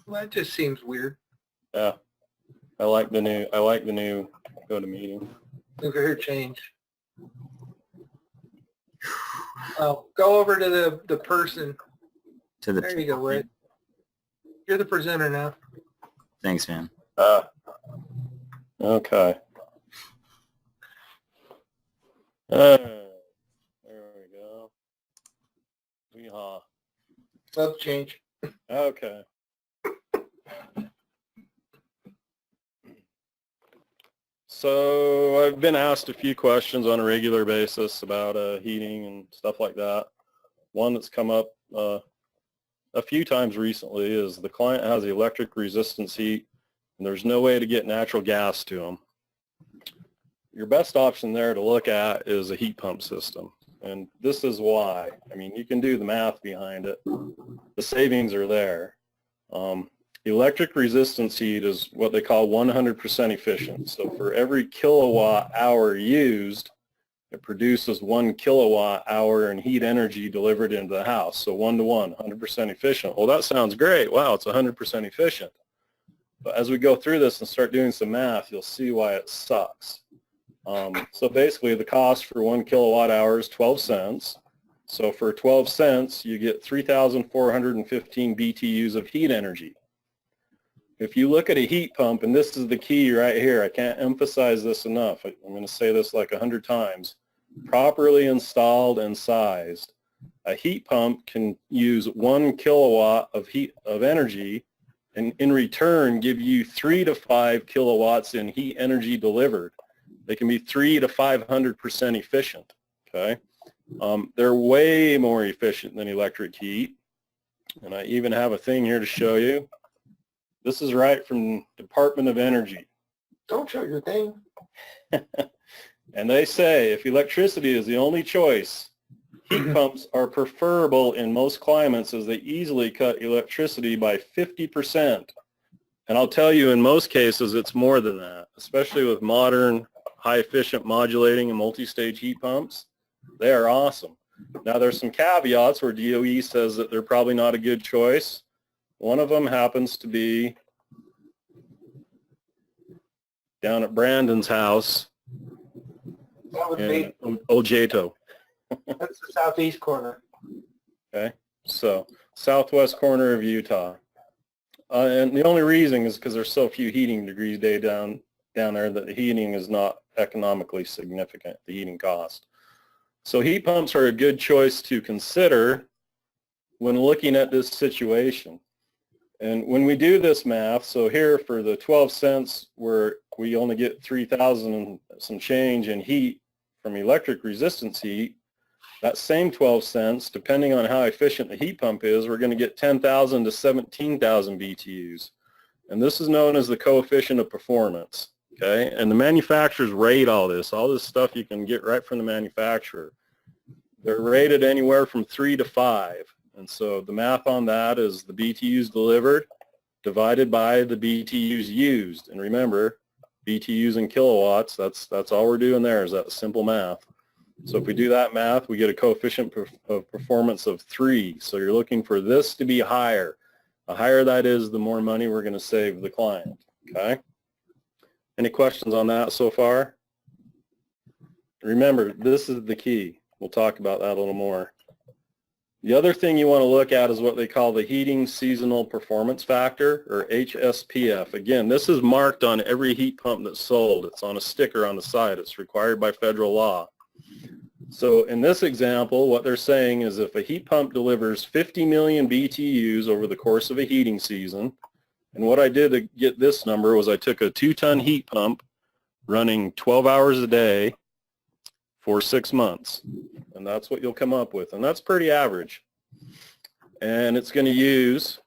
Speaker 3: Well, that just seems weird.
Speaker 2: Yeah, I like the new go to meeting.
Speaker 3: Look at her change. Oh, go over to the person.
Speaker 1: To the
Speaker 3: There you go, Whit. You're the presenter now.
Speaker 1: Thanks, man.
Speaker 2: Okay. There we go. Yeehaw.
Speaker 3: Love change.
Speaker 2: Okay. So I've been asked a few questions on a regular basis about heating and stuff like that. One that's come up a few times recently is the client has electric resistance heat and there's no way to get natural gas to them. Your best option there to look at is a heat pump system. And this is why. I mean, you can do the math behind it. The savings are there. Electric resistance heat is what they call 100% efficient. So for every kilowatt hour used, it produces 1 kilowatt hour in heat energy delivered into the house. So 1 to 1, 100% efficient. Well, that sounds great. Wow, it's 100% efficient. But as we go through this and start doing some math, you'll see why it sucks. So basically the cost for 1 kilowatt hour is 12 cents. So for 12 cents, you get 3,415 BTUs of heat energy. If you look at a heat pump, and this is the key right here, I can't emphasize this enough. I'm going to say this like 100 times. Properly installed and sized, a heat pump can use 1 kilowatt of heat of energy and in return give you 3 to 5 kilowatts in heat energy delivered. They can be 300 to 500% efficient. Okay, they're way more efficient than electric heat, and I even have a thing here to show you. This is right from Department of Energy.
Speaker 3: Don't show your thing.
Speaker 2: And they say if electricity is the only choice, heat pumps are preferable in most climates as they easily cut electricity by 50%. And I'll tell you, in most cases, it's more than that, especially with modern, high-efficient modulating and multi-stage heat pumps. They are awesome. Now, there's some caveats where DOE says that they're probably not a good choice. One of them happens to be down at Brandon's house
Speaker 3: That would
Speaker 2: in
Speaker 3: be,
Speaker 2: Ojeto.
Speaker 3: that's the southeast corner.
Speaker 2: Okay, so southwest corner of Utah. And the only reason is because there's so few heating degrees day down there that the heating is not economically significant, the heating cost. So heat pumps are a good choice to consider when looking at this situation. And when we do this math, so here for the 12 cents where we only get 3,000 and some change in heat from electric resistance heat, that same 12 cents, depending on how efficient the heat pump is, we're going to get 10,000 to 17,000 BTUs. And this is known as the coefficient of performance. Okay, and the manufacturers rate all this stuff you can get right from the manufacturer. They're rated anywhere from 3 to 5. And so the math on that is the BTUs delivered divided by the BTUs used. And remember, BTUs in kilowatts, that's all we're doing there is that simple math. So if we do that math, we get a coefficient of performance of 3. So you're looking for this to be higher. The higher that is, the more money we're going to save the client. Okay? Any questions on that so far? Remember, this is the key. We'll talk about that a little more. The other thing you want to look at is what they call the Heating Seasonal Performance Factor, or HSPF. Again, this is marked on every heat pump that's sold. It's on a sticker on the side. It's required by federal law. So in this example, what they're saying is if a heat pump delivers 50 million BTUs over the course of a heating season, and what I did to get this number was I took a 2-ton heat pump running 12 hours a day for 6 months. And that's what you'll come up with. And that's pretty average. And it's going to use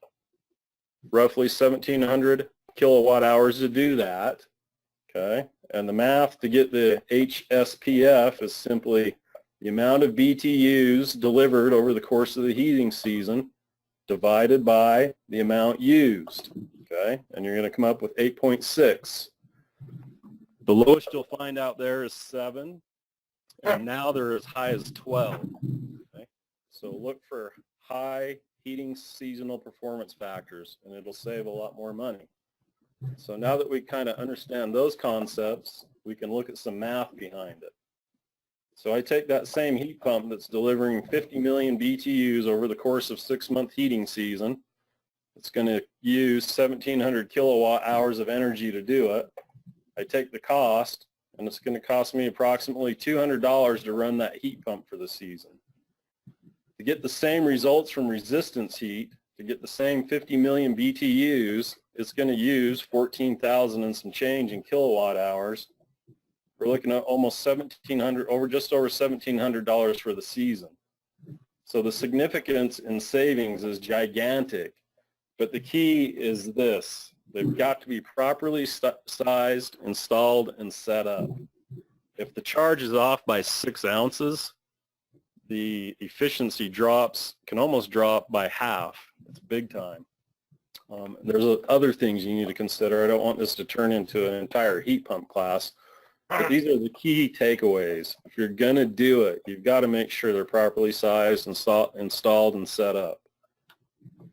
Speaker 2: roughly 1,700 kilowatt hours to do that. Okay. And the math to get the HSPF is simply the amount of BTUs delivered over the course of the heating season divided by the amount used. Okay. And you're going to come up with 8.6. The lowest you'll find out there is 7. And now they're as high as 12. Okay? So look for high heating seasonal performance factors, and it'll save a lot more money. So now that we kind of understand those concepts, we can look at some math behind it. So I take that same heat pump that's delivering 50 million BTUs over the course of 6-month heating season. It's going to use 1,700 kilowatt hours of energy to do it. I take the cost, and it's going to cost me approximately $200 to run that heat pump for the season. To get the same results from resistance heat, to get the same 50 million BTUs, it's going to use 14,000 and some change in kilowatt hours. We're looking at almost just over $1,700 for the season. So the significance in savings is gigantic, but the key is this. They've got to be properly sized, installed, and set up. If the charge is off by 6 ounces, the efficiency can almost drop by half. It's big time. There's other things you need to consider. I don't want this to turn into an entire heat pump class, but these are the key takeaways. If you're going to do it, you've got to make sure they're properly sized, installed, and set up.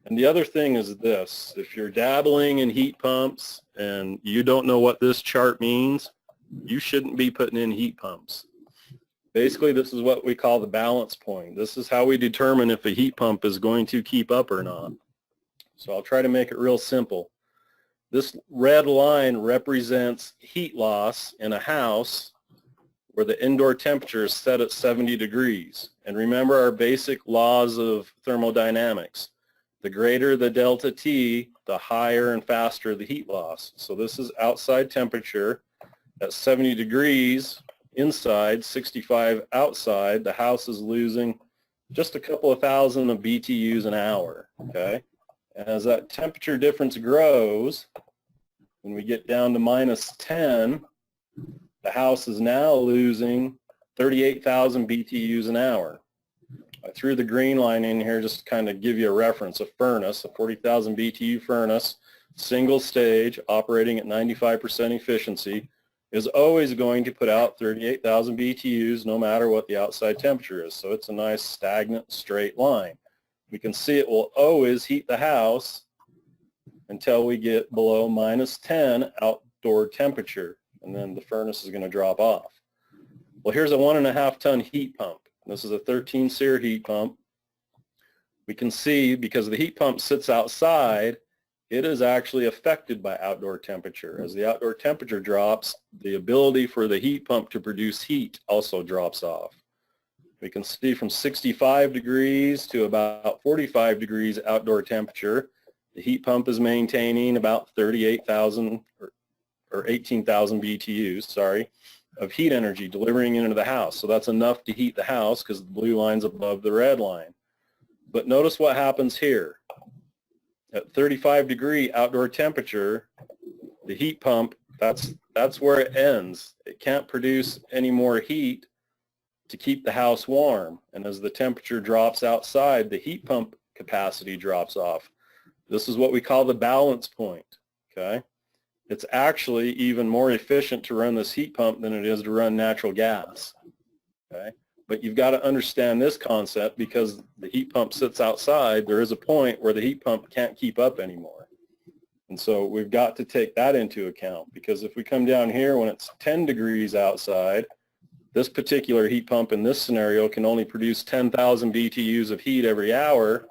Speaker 2: And the other thing is this. If you're dabbling in heat pumps and you don't know what this chart means, you shouldn't be putting in heat pumps. Basically, this is what we call the balance point. This is how we determine if a heat pump is going to keep up or not. So I'll try to make it real simple. This red line represents heat loss in a house where the indoor temperature is set at 70 degrees. And remember our basic laws of thermodynamics. The greater the delta T, the higher and faster the heat loss. So this is outside temperature at 70 degrees. Inside, 65 outside, the house is losing just a couple of thousand of BTUs an hour, okay? And as that temperature difference grows, when we get down to minus 10, the house is now losing 38,000 BTUs an hour. I threw the green line in here just to kind of give you a reference. A furnace, a 40,000 BTU furnace, single stage, operating at 95% efficiency, is always going to put out 38,000 BTUs no matter what the outside temperature is. So it's a nice stagnant straight line. We can see it will always heat the house until we get below minus 10 outdoor temperature, and then the furnace is going to drop off. Well, here's a 1.5 ton heat pump. This is a 13 SEER heat pump. We can see because the heat pump sits outside, it is actually affected by outdoor temperature. As the outdoor temperature drops, the ability for the heat pump to produce heat also drops off. We can see from 65 degrees to about 45 degrees outdoor temperature, the heat pump is maintaining about 38,000 or 18,000 BTUs, of heat energy delivering into the house. So that's enough to heat the house because the blue line's above the red line. But notice what happens here. At 35 degree outdoor temperature, the heat pump, that's where it ends. It can't produce any more heat to keep the house warm. And as the temperature drops outside, the heat pump capacity drops off. This is what we call the balance point, okay? It's actually even more efficient to run this heat pump than it is to run natural gas, okay? But you've got to understand this concept because the heat pump sits outside. There is a point where the heat pump can't keep up anymore. And so we've got to take that into account because if we come down here when it's 10 degrees outside, this particular heat pump in this scenario can only produce 10,000 BTUs of heat every hour,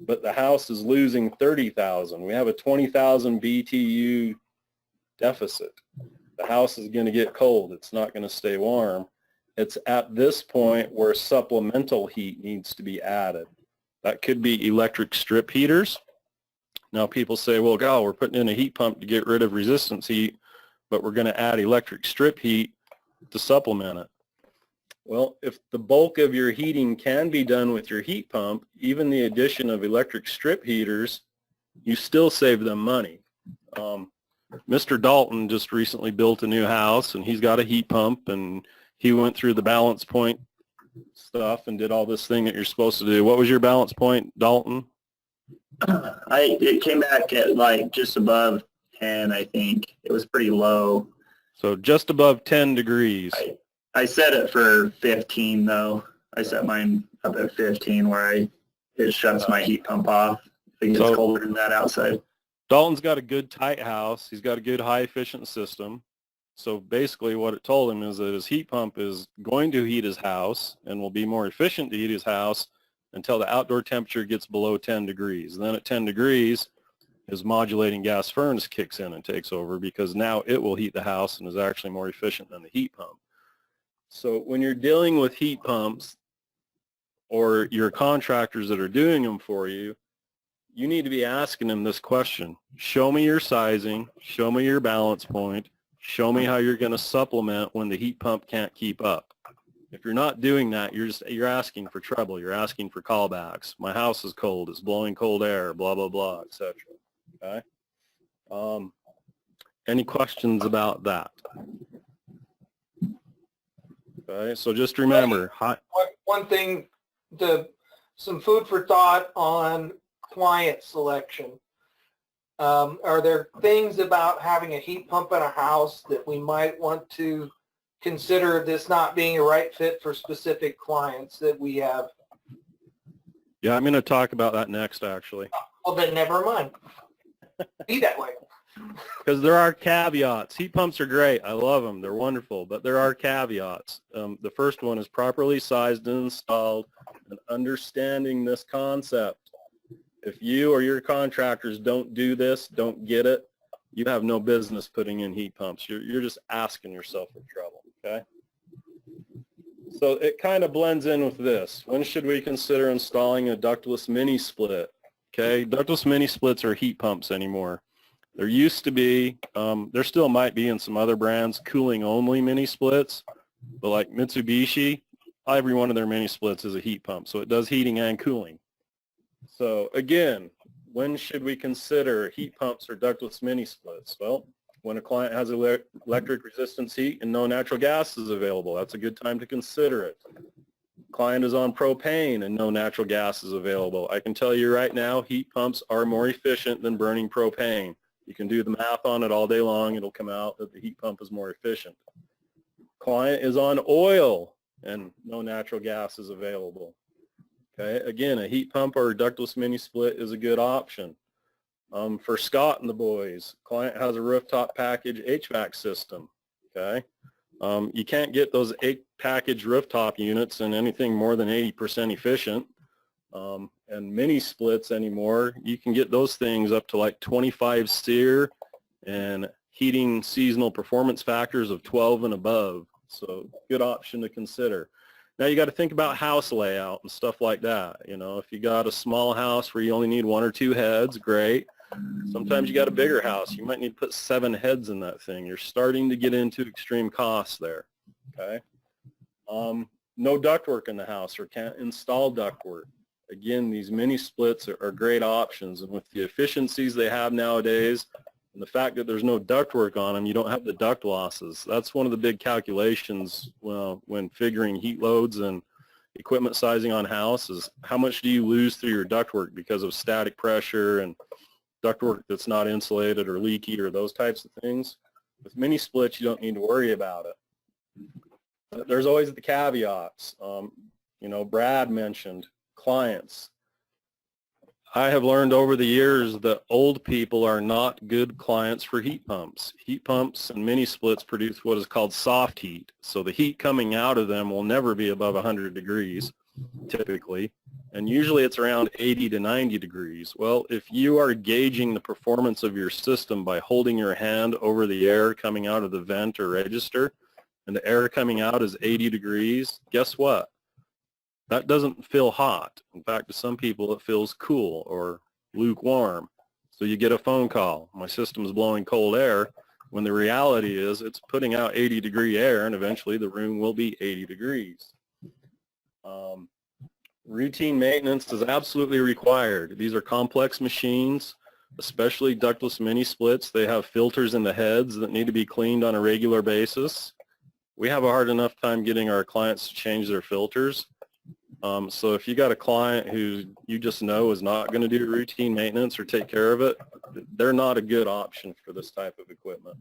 Speaker 2: but the house is losing 30,000. We have a 20,000 BTU deficit. The house is going to get cold. It's not going to stay warm. It's at this point where supplemental heat needs to be added. That could be electric strip heaters. Now people say, well, God, we're putting in a heat pump to get rid of resistance heat, but we're going to add electric strip heat to supplement it. Well, if the bulk of your heating can be done with your heat pump, even the addition of electric strip heaters, you still save them money. Mr. Dalton just recently built a new house, and he's got a heat pump, and he went through the balance point stuff and did all this thing that you're supposed to do. What was your balance point, Dalton?
Speaker 8: It came back at like just above 10, I think. It was pretty low.
Speaker 2: So just above 10 degrees.
Speaker 8: I set it for 15 though. I set mine up at 15 where it shuts my heat pump off if it gets colder than that outside.
Speaker 2: Dalton's got a good tight house. He's got a good high efficient system. So basically what it told him is that his heat pump is going to heat his house and will be more efficient to heat his house until the outdoor temperature gets below 10 degrees. And then at 10 degrees, his modulating gas furnace kicks in and takes over because now it will heat the house and is actually more efficient than the heat pump. So when you're dealing with heat pumps or your contractors that are doing them for you, you need to be asking them this question. Show me your sizing, show me your balance point, show me how you're going to supplement when the heat pump can't keep up. If you're not doing that, you're asking for trouble. You're asking for callbacks. My house is cold. It's blowing cold air, blah, blah, blah, etc. Okay? Any questions about that? Okay, so just remember.
Speaker 3: One thing, some food for thought on client selection. Are there things about having a heat pump in a house that we might want to consider this not being a right fit for specific clients that we have?
Speaker 2: Yeah, I'm going to talk about that next, actually.
Speaker 3: Well, then never mind. Be that way.
Speaker 2: Because there are caveats. Heat pumps are great. I love them. They're wonderful. But there are caveats. The first one is properly sized and installed and understanding this concept. If you or your contractors don't do this, don't get it, you have no business putting in heat pumps. You're just asking yourself for trouble, okay? So it kind of blends in with this. When should we consider installing a ductless mini split? Okay, ductless mini splits are heat pumps anymore. There used to be, there still might be in some other brands, cooling only mini splits, but like Mitsubishi, every one of their mini splits is a heat pump, so it does heating and cooling. So again, when should we consider heat pumps or ductless mini splits? Well, when a client has electric resistance heat and no natural gas is available, that's a good time to consider it. Client is on propane and no natural gas is available. I can tell you right now, heat pumps are more efficient than burning propane. You can do the math on it all day long. It'll come out that the heat pump is more efficient. Client is on oil and no natural gas is available. Okay, again, a heat pump or a ductless mini split is a good option. For Scott and the boys, client has a rooftop package HVAC system. Okay, you can't get those 8 package rooftop units in anything more than 80% efficient. And mini splits anymore, you can get those things up to like 25 SEER and heating seasonal performance factors of 12 and above. So good option to consider. Now you got to think about house layout and stuff like that. You know, if you got a small house where you only need 1 or 2 heads, great. Sometimes you got a bigger house. You might need to put 7 heads in that thing. You're starting to get into extreme costs there. Okay. No ductwork in the house or can't install ductwork. Again, these mini splits are great options, and with the efficiencies they have nowadays and the fact that there's no ductwork on them, you don't have the duct losses. That's one of the big calculations when figuring heat loads and equipment sizing on house is how much do you lose through your ductwork because of static pressure and ductwork that's not insulated or leaky or those types of things. With mini splits, you don't need to worry about it. There's always the caveats. You know, Brad mentioned clients. I have learned over the years that old people are not good clients for heat pumps. Heat pumps and mini splits produce what is called soft heat. So the heat coming out of them will never be above 100 degrees, typically. And usually it's around 80 to 90 degrees. Well, if you are gauging the performance of your system by holding your hand over the air coming out of the vent or register, and the air coming out is 80 degrees, guess what? That doesn't feel hot. In fact, to some people it feels cool or lukewarm. So you get a phone call, my system is blowing cold air, when the reality is it's putting out 80 degree air and eventually the room will be 80 degrees. Routine maintenance is absolutely required. These are complex machines, especially ductless mini splits. They have filters in the heads that need to be cleaned on a regular basis. We have a hard enough time getting our clients to change their filters. So if you got a client who you just know is not going to do routine maintenance or take care of it, they're not a good option for this type of equipment.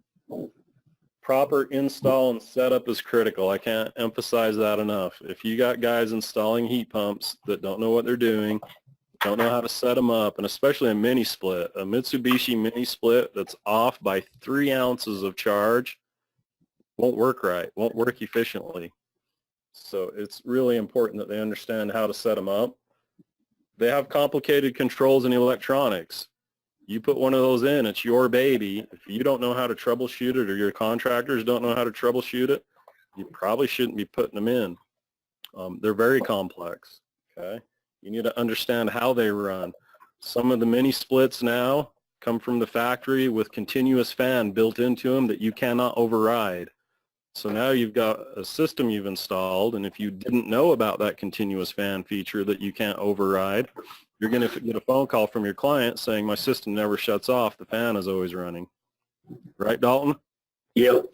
Speaker 2: proper install and setup is critical. I can't emphasize that enough. If you got guys installing heat pumps that don't know what they're doing, don't know how to set them up, and especially a mini split, a Mitsubishi mini split that's off by 3 ounces of charge won't work right, won't work efficiently. So it's really important that they understand how to set them up. They have complicated controls and electronics. You put one of those in, it's your baby. If you don't know how to troubleshoot it or your contractors don't know how to troubleshoot it, you probably shouldn't be putting them in. They're very complex, okay? You need to understand how they run. Some of the mini splits now come from the factory with continuous fan built into them that you cannot override. So now you've got a system you've installed, and if you didn't know about that continuous fan feature that you can't override, you're going to get a phone call from your client saying, my system never shuts off, the fan is always running. Right, Dalton?
Speaker 8: Yep.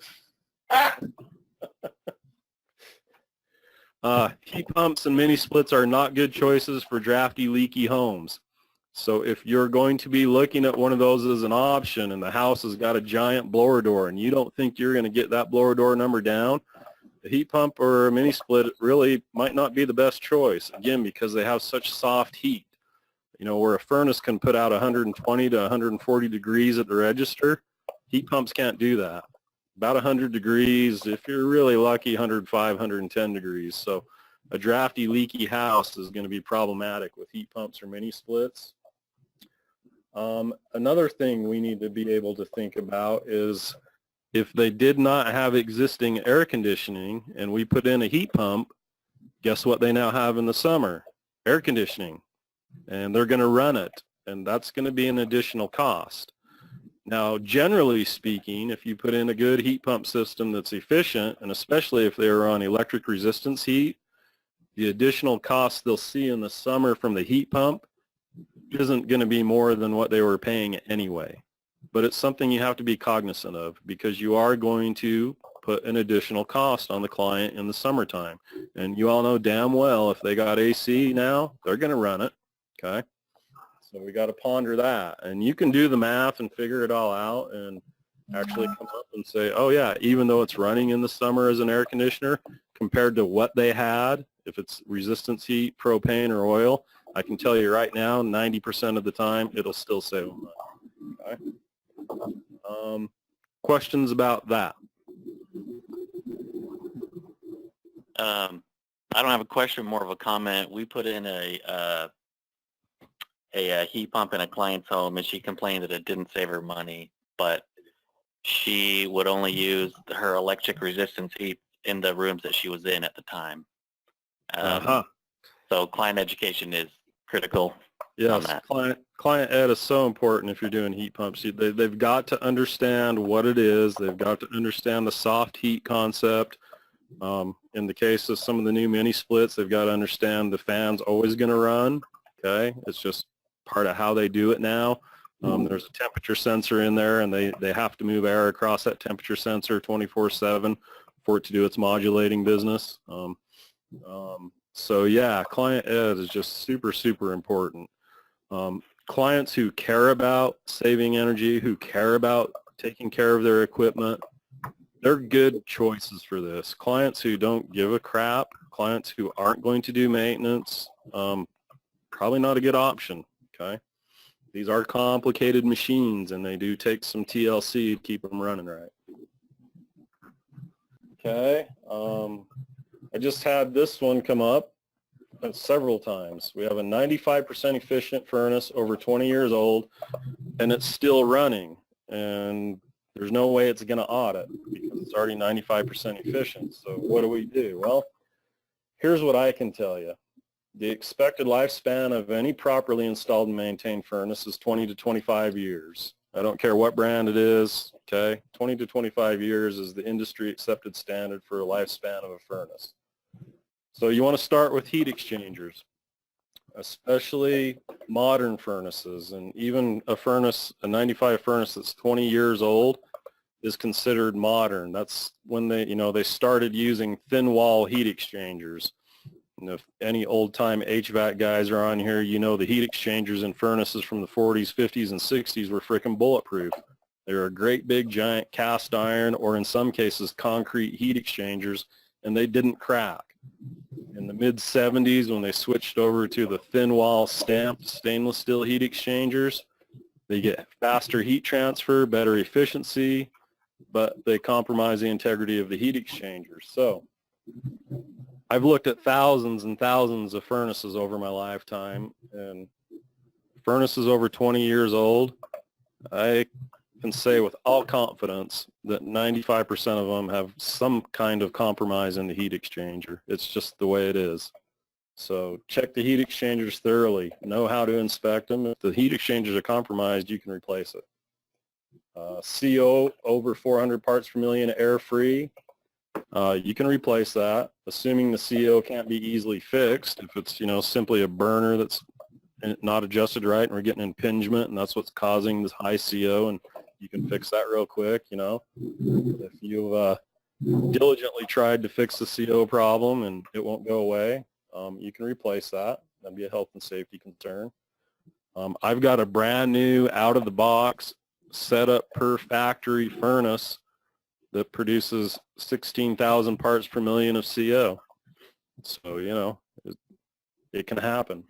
Speaker 2: Heat pumps and mini splits are not good choices for drafty, leaky homes. So if you're going to be looking at one of those as an option and the house has got a giant blower door and you don't think you're going to get that blower door number down, a heat pump or a mini split really might not be the best choice, again, because they have such soft heat. You know, where a furnace can put out 120 to 140 degrees at the register, heat pumps can't do that. About 100 degrees, if you're really lucky, 105, 110 degrees. So a drafty, leaky house is going to be problematic with heat pumps or mini splits. Another thing we need to be able to think about is if they did not have existing air conditioning and we put in a heat pump, guess what they now have in the summer? Air conditioning. And they're going to run it, and that's going to be an additional cost. Now, generally speaking, if you put in a good heat pump system that's efficient, and especially if they're on electric resistance heat, the additional cost they'll see in the summer from the heat pump isn't going to be more than what they were paying anyway. But it's something you have to be cognizant of because you are going to put an additional cost on the client in the summertime. And you all know damn well if they got AC now, they're going to run it. Okay, so we got to ponder that, and you can do the math and figure it all out and actually come up and say, oh yeah, even though it's running in the summer as an air conditioner compared to what they had, if it's resistance heat, propane, or oil, I can tell you right now, 90% of the time, it'll still save them money. Okay. Questions about that?
Speaker 6: I don't have a question, more of a comment. We put in a heat pump in a client's home, and she complained that it didn't save her money, but she would only use her electric resistance heat in the rooms that she was in at the time. So client education is critical.
Speaker 2: Yes, client ed is so important if you're doing heat pumps. They've got to understand what it is. They've got to understand the soft heat concept. In the case of some of the new mini splits, they've got to understand the fan's always going to run. Okay, it's just part of how they do it now. There's a temperature sensor in there, and they have to move air across that temperature sensor 24/7 for it to do its modulating business. So yeah, client ed is just super, super important. Clients who care about saving energy, who care about taking care of their equipment, they're good choices for this. Clients who don't give a crap, clients who aren't going to do maintenance, probably not a good option. Okay, these are complicated machines, and they do take some TLC to keep them running right. Okay, I just had this one come up several times. We have a 95% efficient furnace over 20 years old, and it's still running, and there's no way it's going to audit because it's already 95% efficient. So what do we do? Well, here's what I can tell you. The expected lifespan of any properly installed and maintained furnace is 20 to 25 years. I don't care what brand it is, okay? 20 to 25 years is the industry accepted standard for a lifespan of a furnace. So you want to start with heat exchangers, especially modern furnaces, and even a furnace, a 95 furnace that's 20 years old is considered modern. That's when they started using thin wall heat exchangers. And if any old-time HVAC guys are on here, you know the heat exchangers in furnaces from the 40s, 50s, and 60s were freaking bulletproof. They're a great big giant cast iron, or in some cases concrete heat exchangers, and they didn't crack. In the mid-70s, when they switched over to the thin wall stamped stainless steel heat exchangers, they get faster heat transfer, better efficiency, but they compromise the integrity of the heat exchangers. So I've looked at thousands and thousands of furnaces over my lifetime, and furnaces over 20 years old, I can say with all confidence that 95% of them have some kind of compromise in the heat exchanger. It's just the way it is. So check the heat exchangers thoroughly. Know how to inspect them. If the heat exchangers are compromised, you can replace it. CO over 400 parts per million air-free, you can replace that, assuming the CO can't be easily fixed. If it's, simply a burner that's not adjusted right and we're getting impingement and that's what's causing this high CO, and you can fix that real quick, If you've diligently tried to fix the CO problem and it won't go away, you can replace that. That'd be a health and safety concern. I've got a brand new out-of-the-box setup per factory furnace that produces 16,000 parts per million of CO. So, it can happen.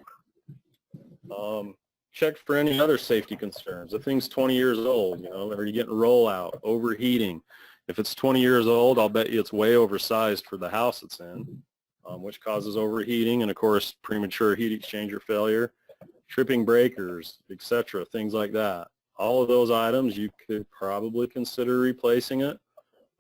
Speaker 2: Check for any other safety concerns. The thing's 20 years old, are you getting rollout, overheating? If it's 20 years old, I'll bet you it's way oversized for the house it's in, which causes overheating and, of course, premature heat exchanger failure, tripping breakers, etc., things like that. All of those items, you could probably consider replacing it.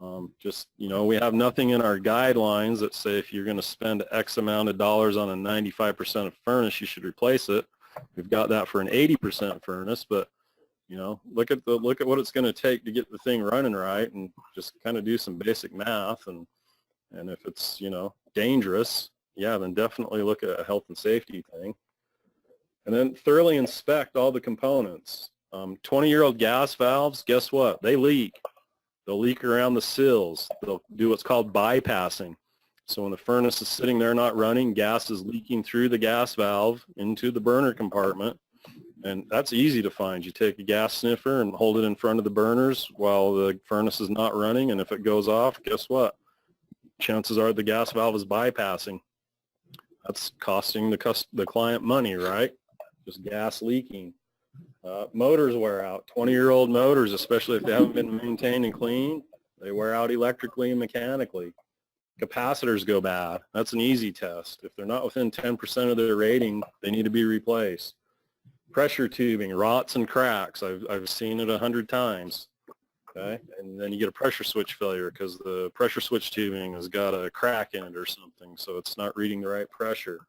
Speaker 2: We have nothing in our guidelines that say if you're going to spend X amount of dollars on a 95% furnace, you should replace it. We've got that for an 80% furnace, but look at what it's going to take to get the thing running right, and just kind of do some basic math. And if it's dangerous, yeah, then definitely look at a health and safety thing. And then thoroughly inspect all the components. 20-year-old gas valves, guess what? They leak. They'll leak around the sills. They'll do what's called bypassing. So when the furnace is sitting there not running, gas is leaking through the gas valve into the burner compartment. And that's easy to find. You take a gas sniffer and hold it in front of the burners while the furnace is not running, and if it goes off, guess what? Chances are the gas valve is bypassing. That's costing the client money, right? Just gas leaking. Motors wear out. 20-year-old motors, especially if they haven't been maintained and cleaned, they wear out electrically and mechanically. Capacitors go bad. That's an easy test. If they're not within 10% of their rating, they need to be replaced. Pressure tubing rots and cracks. I've seen it 100 times. Okay, and then you get a pressure switch failure because the pressure switch tubing has got a crack in it or something, so it's not reading the right pressure.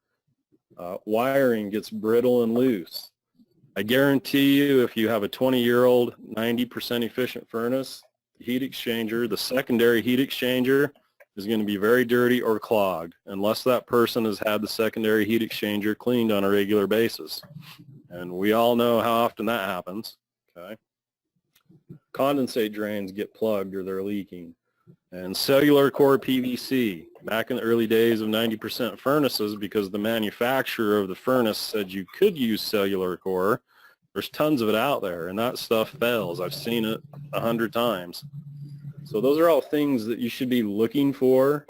Speaker 2: Wiring gets brittle and loose. I guarantee you, if you have a 20-year-old 90% efficient furnace, heat exchanger, the secondary heat exchanger is going to be very dirty or clogged unless that person has had the secondary heat exchanger cleaned on a regular basis. And we all know how often that happens. Okay. Condensate drains get plugged or they're leaking. And cellular core PVC, back in the early days of 90% furnaces, because the manufacturer of the furnace said you could use cellular core, there's tons of it out there, and that stuff fails. I've seen it 100 times. So those are all things that you should be looking for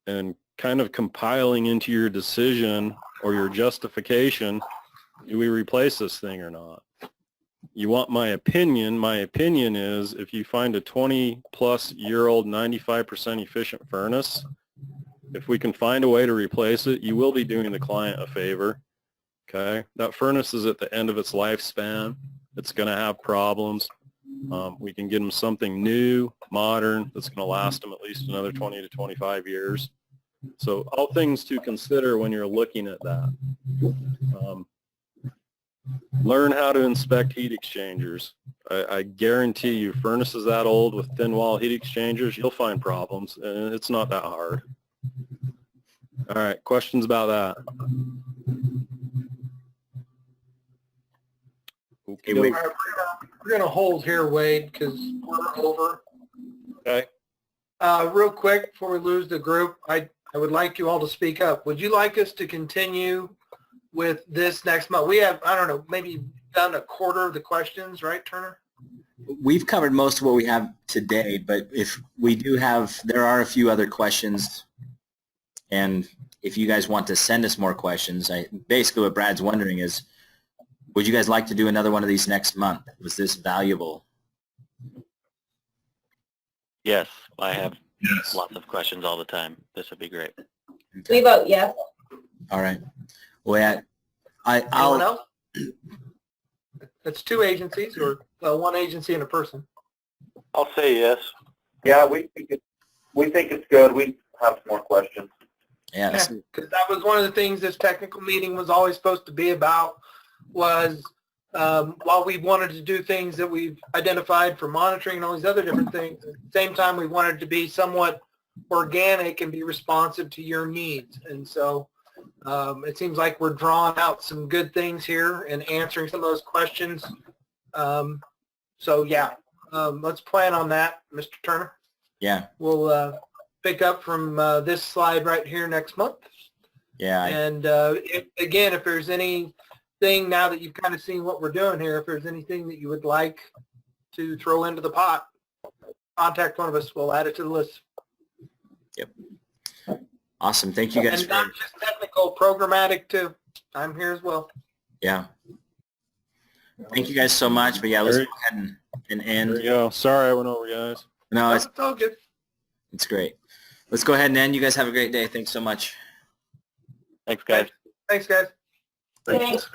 Speaker 2: and kind of compiling into your decision or your justification. Do we replace this thing or not? You want my opinion? My opinion is if you find a 20-plus-year-old 95% efficient furnace, if we can find a way to replace it, you will be doing the client a favor. Okay? That furnace is at the end of its lifespan. It's going to have problems. We can get them something new, modern, that's going to last them at least another 20 to 25 years. So all things to consider when you're looking at that. Learn how to inspect heat exchangers. I guarantee you, furnaces that old with thin wall heat exchangers, you'll find problems, and it's not that hard. All right, questions about that? Okay.
Speaker 3: We're going to hold here, Wade, because we're over.
Speaker 2: Okay.
Speaker 3: Real quick, before we lose the group, I would like you all to speak up. Would you like us to continue with this next month? We have, I don't know, maybe done a quarter of the questions, right, Turner?
Speaker 1: we've covered most of what we have today, but if we do have, there are a few other questions, and if you guys want to send us more questions, basically what Brad's wondering is, would you guys like to do another one of these next month? Was this valuable?
Speaker 6: Yes, I have
Speaker 5: Yes.
Speaker 6: lots of questions all the time. This would be great.
Speaker 9: We vote yes.
Speaker 1: All right. Well, yeah,
Speaker 3: Anyone
Speaker 1: I'll,
Speaker 3: else? It's two agencies, or one agency and a person.
Speaker 4: I'll say yes.
Speaker 7: Yeah, we think it's good. We have some more questions.
Speaker 1: yeah,
Speaker 3: Yeah, because that was one of the things this technical meeting was always supposed to be about, was while we wanted to do things that we've identified for monitoring and all these other different things, at the same time we wanted to be somewhat organic and be responsive to your needs. And so it seems like we're drawing out some good things here and answering some of those questions. So yeah, let's plan on that, Mr. Turner.
Speaker 1: yeah,
Speaker 3: We'll pick up from this slide right here next month.
Speaker 1: yeah,
Speaker 3: And again, if there's anything now that you've kind of seen what we're doing here, if there's anything that you would like to throw into the pot, contact one of us. We'll add it to the list.
Speaker 1: Yep. Awesome. Thank you guys
Speaker 3: And not just technical, programmatic too. I'm here as well.
Speaker 1: yeah. Thank you guys so much. But yeah, let's go ahead and end.
Speaker 2: There you go. Sorry I went over, guys.
Speaker 1: No,
Speaker 3: It's all good.
Speaker 1: it's great. Let's go ahead and end. You guys have a great day. Thanks so much.
Speaker 6: Thanks, guys.
Speaker 3: Thanks, guys.
Speaker 9: Thanks.